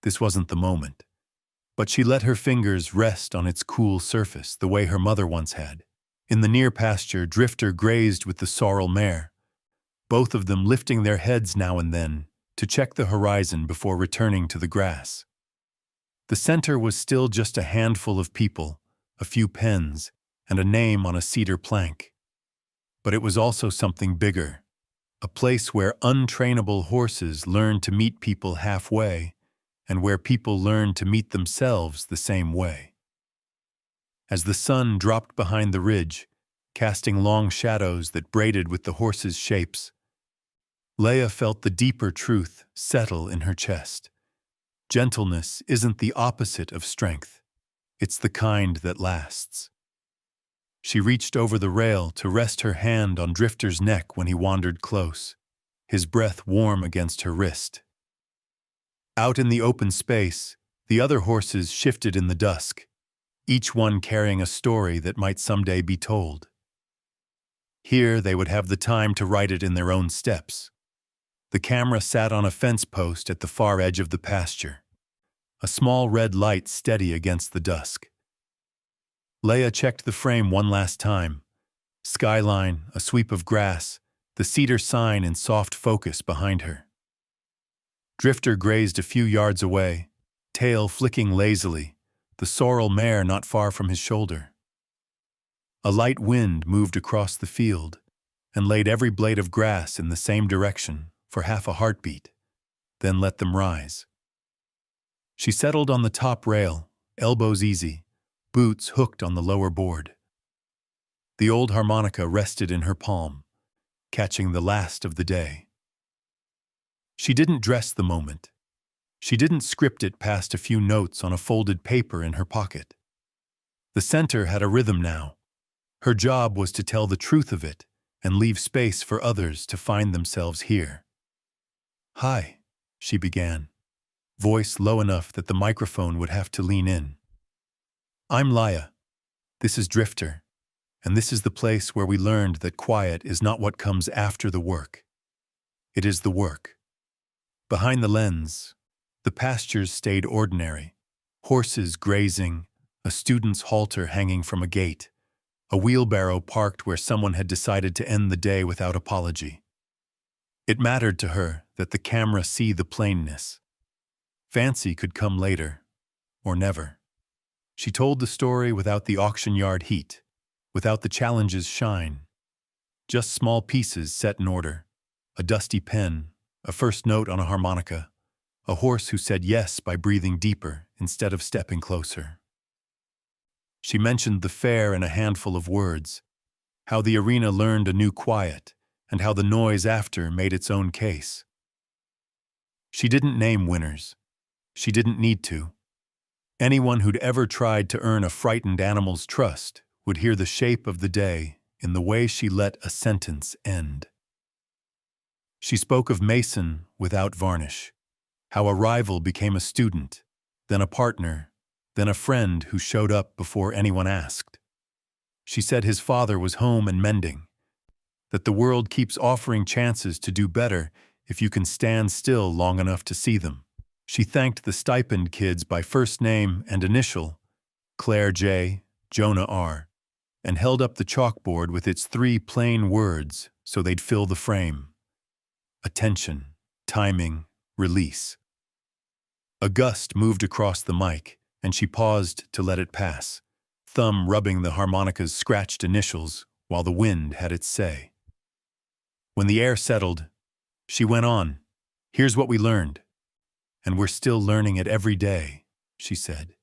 This wasn't the moment. But she let her fingers rest on its cool surface the way her mother once had. In the near pasture, Drifter grazed with the sorrel mare, both of them lifting their heads now and then to check the horizon before returning to the grass. The center was still just a handful of people, a few pens, and a name on a cedar plank. But it was also something bigger, a place where untrainable horses learned to meet people halfway, and where people learned to meet themselves the same way. As the sun dropped behind the ridge, casting long shadows that braided with the horses' shapes, Leah felt the deeper truth settle in her chest. Gentleness isn't the opposite of strength. It's the kind that lasts. She reached over the rail to rest her hand on Drifter's neck when he wandered close, his breath warm against her wrist. Out in the open space, the other horses shifted in the dusk, each one carrying a story that might someday be told. Here they would have the time to write it in their own steps. The camera sat on a fence post at the far edge of the pasture, a small red light steady against the dusk. Leah checked the frame one last time. Skyline, a sweep of grass, the cedar sign in soft focus behind her. Drifter grazed a few yards away, tail flicking lazily, the sorrel mare not far from his shoulder. A light wind moved across the field and laid every blade of grass in the same direction for half a heartbeat, then let them rise. She settled on the top rail, elbows easy, boots hooked on the lower board. The old harmonica rested in her palm, catching the last of the day. She didn't dress the moment. She didn't script it past a few notes on a folded paper in her pocket. The center had a rhythm now. Her job was to tell the truth of it and leave space for others to find themselves here. "Hi," she began, voice low enough that the microphone would have to lean in. "I'm Leah. This is Drifter, and this is the place where we learned that quiet is not what comes after the work. It is the work." Behind the lens, the pastures stayed ordinary, horses grazing, a student's halter hanging from a gate, a wheelbarrow parked where someone had decided to end the day without apology. It mattered to her that the camera see the plainness. Fancy could come later, or never. She told the story without the auction yard heat, without the challenge's shine. Just small pieces set in order, a dusty pen, a first note on a harmonica, a horse who said yes by breathing deeper instead of stepping closer. She mentioned the fair in a handful of words, how the arena learned a new quiet, and how the noise after made its own case. She didn't name winners. She didn't need to. Anyone who'd ever tried to earn a frightened animal's trust would hear the shape of the day in the way she let a sentence end. She spoke of Mason without varnish, how a rival became a student, then a partner, then a friend who showed up before anyone asked. She said his father was home and mending, that the world keeps offering chances to do better if you can stand still long enough to see them. She thanked the stipend kids by first name and initial, Claire J., Jonah R., and held up the chalkboard with its 3 plain words so they'd fill the frame. Attention, timing, release. A gust moved across the mic, and she paused to let it pass, thumb rubbing the harmonica's scratched initials while the wind had its say. When the air settled, she went on, "Here's what we learned. And we're still learning it every day," she said.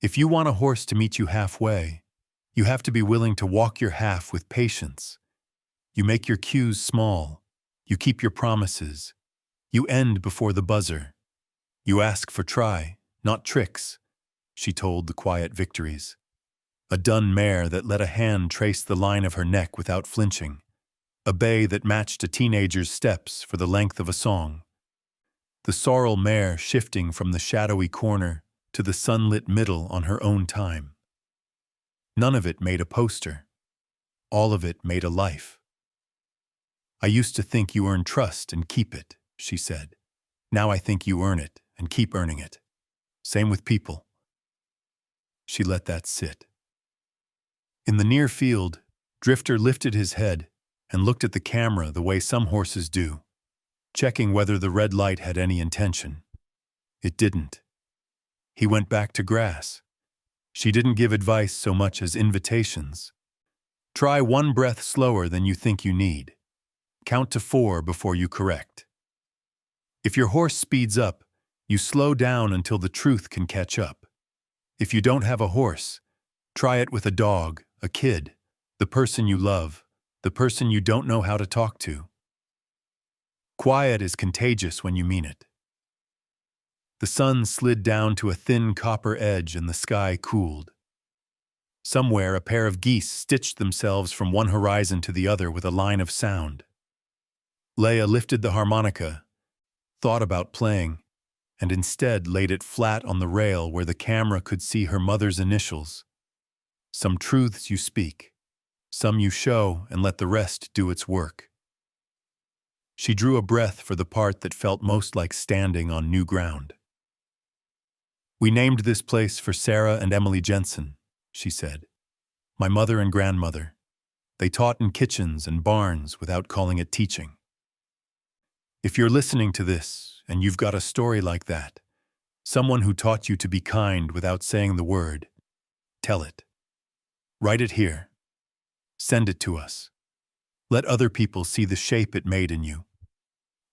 "If you want a horse to meet you halfway, you have to be willing to walk your half with patience. You make your cues small. You keep your promises. You end before the buzzer. You ask for try, not tricks," she told the quiet victories. A dun mare that let a hand trace the line of her neck without flinching. A bay that matched a teenager's steps for the length of a song. The sorrel mare shifting from the shadowy corner to the sunlit middle on her own time. None of it made a poster. All of it made a life. "I used to think you earn trust and keep it," she said. "Now I think you earn it and keep earning it. Same with people." She let that sit. In the near field, Drifter lifted his head and looked at the camera the way some horses do, checking whether the red light had any intention. It didn't. He went back to grass. She didn't give advice so much as invitations. Try 1 breath slower than you think you need. Count to 4 before you correct. If your horse speeds up, you slow down until the truth can catch up. If you don't have a horse, try it with a dog, a kid, the person you love, the person you don't know how to talk to. Quiet is contagious when you mean it. The sun slid down to a thin copper edge and the sky cooled. Somewhere a pair of geese stitched themselves from one horizon to the other with a line of sound. Leia lifted the harmonica, thought about playing, and instead laid it flat on the rail where the camera could see her mother's initials. Some truths you speak, some you show and let the rest do its work. She drew a breath for the part that felt most like standing on new ground. "We named this place for Sarah and Emily Jensen," she said. "My mother and grandmother. They taught in kitchens and barns without calling it teaching. If you're listening to this and you've got a story like that, someone who taught you to be kind without saying the word, tell it. Write it here. Send it to us. Let other people see the shape it made in you."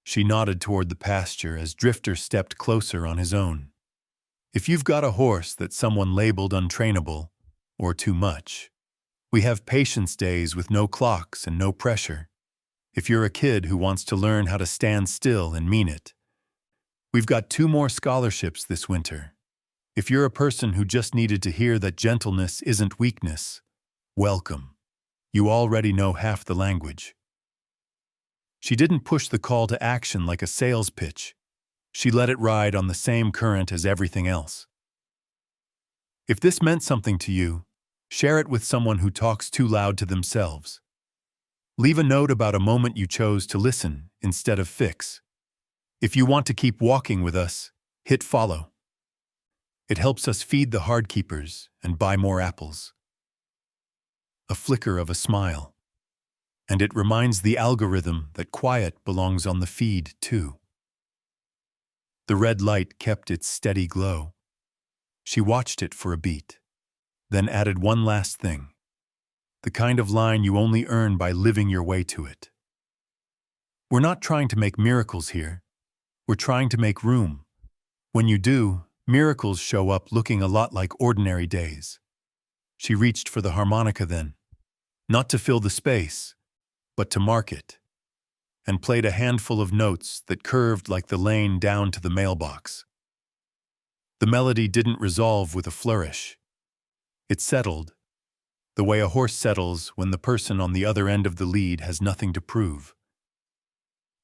She nodded toward the pasture as Drifter stepped closer on his own. "If you've got a horse that someone labeled untrainable, or too much, we have patience days with no clocks and no pressure. If you're a kid who wants to learn how to stand still and mean it, we've got 2 more scholarships this winter. If you're a person who just needed to hear that gentleness isn't weakness, welcome. You already know half the language." She didn't push the call to action like a sales pitch. She let it ride on the same current as everything else. If this meant something to you, share it with someone who talks too loud to themselves. Leave a note about a moment you chose to listen instead of fix. If you want to keep walking with us, hit follow. It helps us feed the hardkeepers and buy more apples. A flicker of a smile. And it reminds the algorithm that quiet belongs on the feed, too. The red light kept its steady glow. She watched it for a beat, then added one last thing. The kind of line you only earn by living your way to it. "We're not trying to make miracles here. We're trying to make room. When you do, miracles show up looking a lot like ordinary days." She reached for the harmonica then, not to fill the space, but to mark it, and played a handful of notes that curved like the lane down to the mailbox. The melody didn't resolve with a flourish. It settled, the way a horse settles when the person on the other end of the lead has nothing to prove.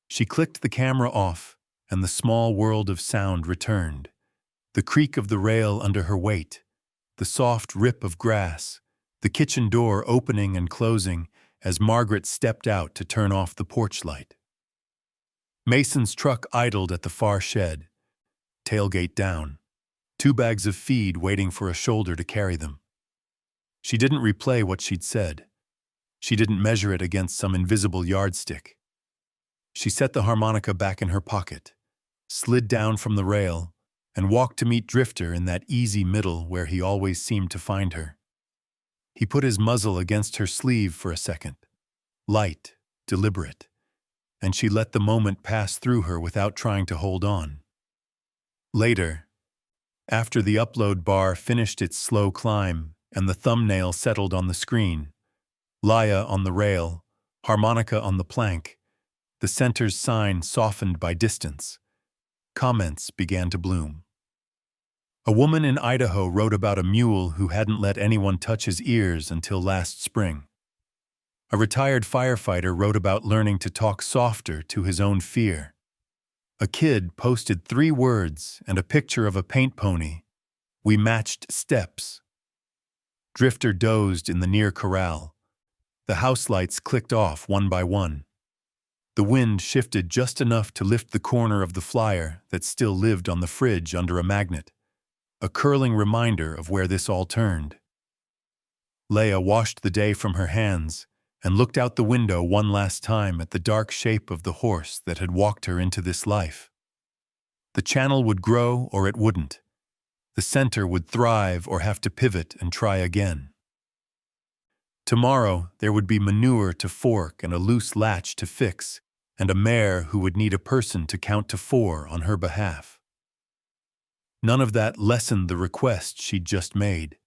She clicked the camera off, and the small world of sound returned. The creak of the rail under her weight, the soft rip of grass, the kitchen door opening and closing as Margaret stepped out to turn off the porch light. Mason's truck idled at the far shed, tailgate down, 2 bags of feed waiting for a shoulder to carry them. She didn't replay what she'd said. She didn't measure it against some invisible yardstick. She set the harmonica back in her pocket, slid down from the rail, and walked to meet Drifter in that easy middle where he always seemed to find her. He put his muzzle against her sleeve for a second, light, deliberate, and she let the moment pass through her without trying to hold on. Later, after the upload bar finished its slow climb and the thumbnail settled on the screen, Laia on the rail, harmonica on the plank, the center's sign softened by distance, comments began to bloom. A woman in Idaho wrote about a mule who hadn't let anyone touch his ears until last spring. A retired firefighter wrote about learning to talk softer to his own fear. A kid posted 3 words and a picture of a paint pony. We matched steps. Drifter dozed in the near corral. The house lights clicked off one by one. The wind shifted just enough to lift the corner of the flyer that still lived on the fridge under a magnet, a curling reminder of where this all turned. Leia washed the day from her hands and looked out the window one last time at the dark shape of the horse that had walked her into this life. The channel would grow or it wouldn't. The center would thrive or have to pivot and try again. Tomorrow there would be manure to fork and a loose latch to fix, and a mare who would need a person to count to 4 on her behalf. None of that lessened the request she'd just made.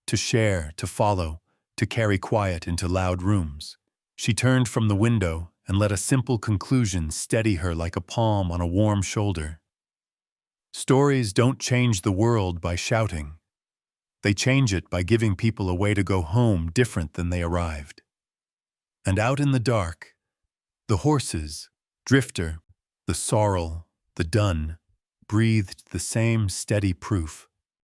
To share, to follow, to carry quiet into loud rooms. She turned from the window and let a simple conclusion steady her like a palm on a warm shoulder. Stories don't change the world by shouting. They change it by giving people a way to go home different than they arrived. And out in the dark, the horses, Drifter, the sorrel, the dun, breathed the same steady proof.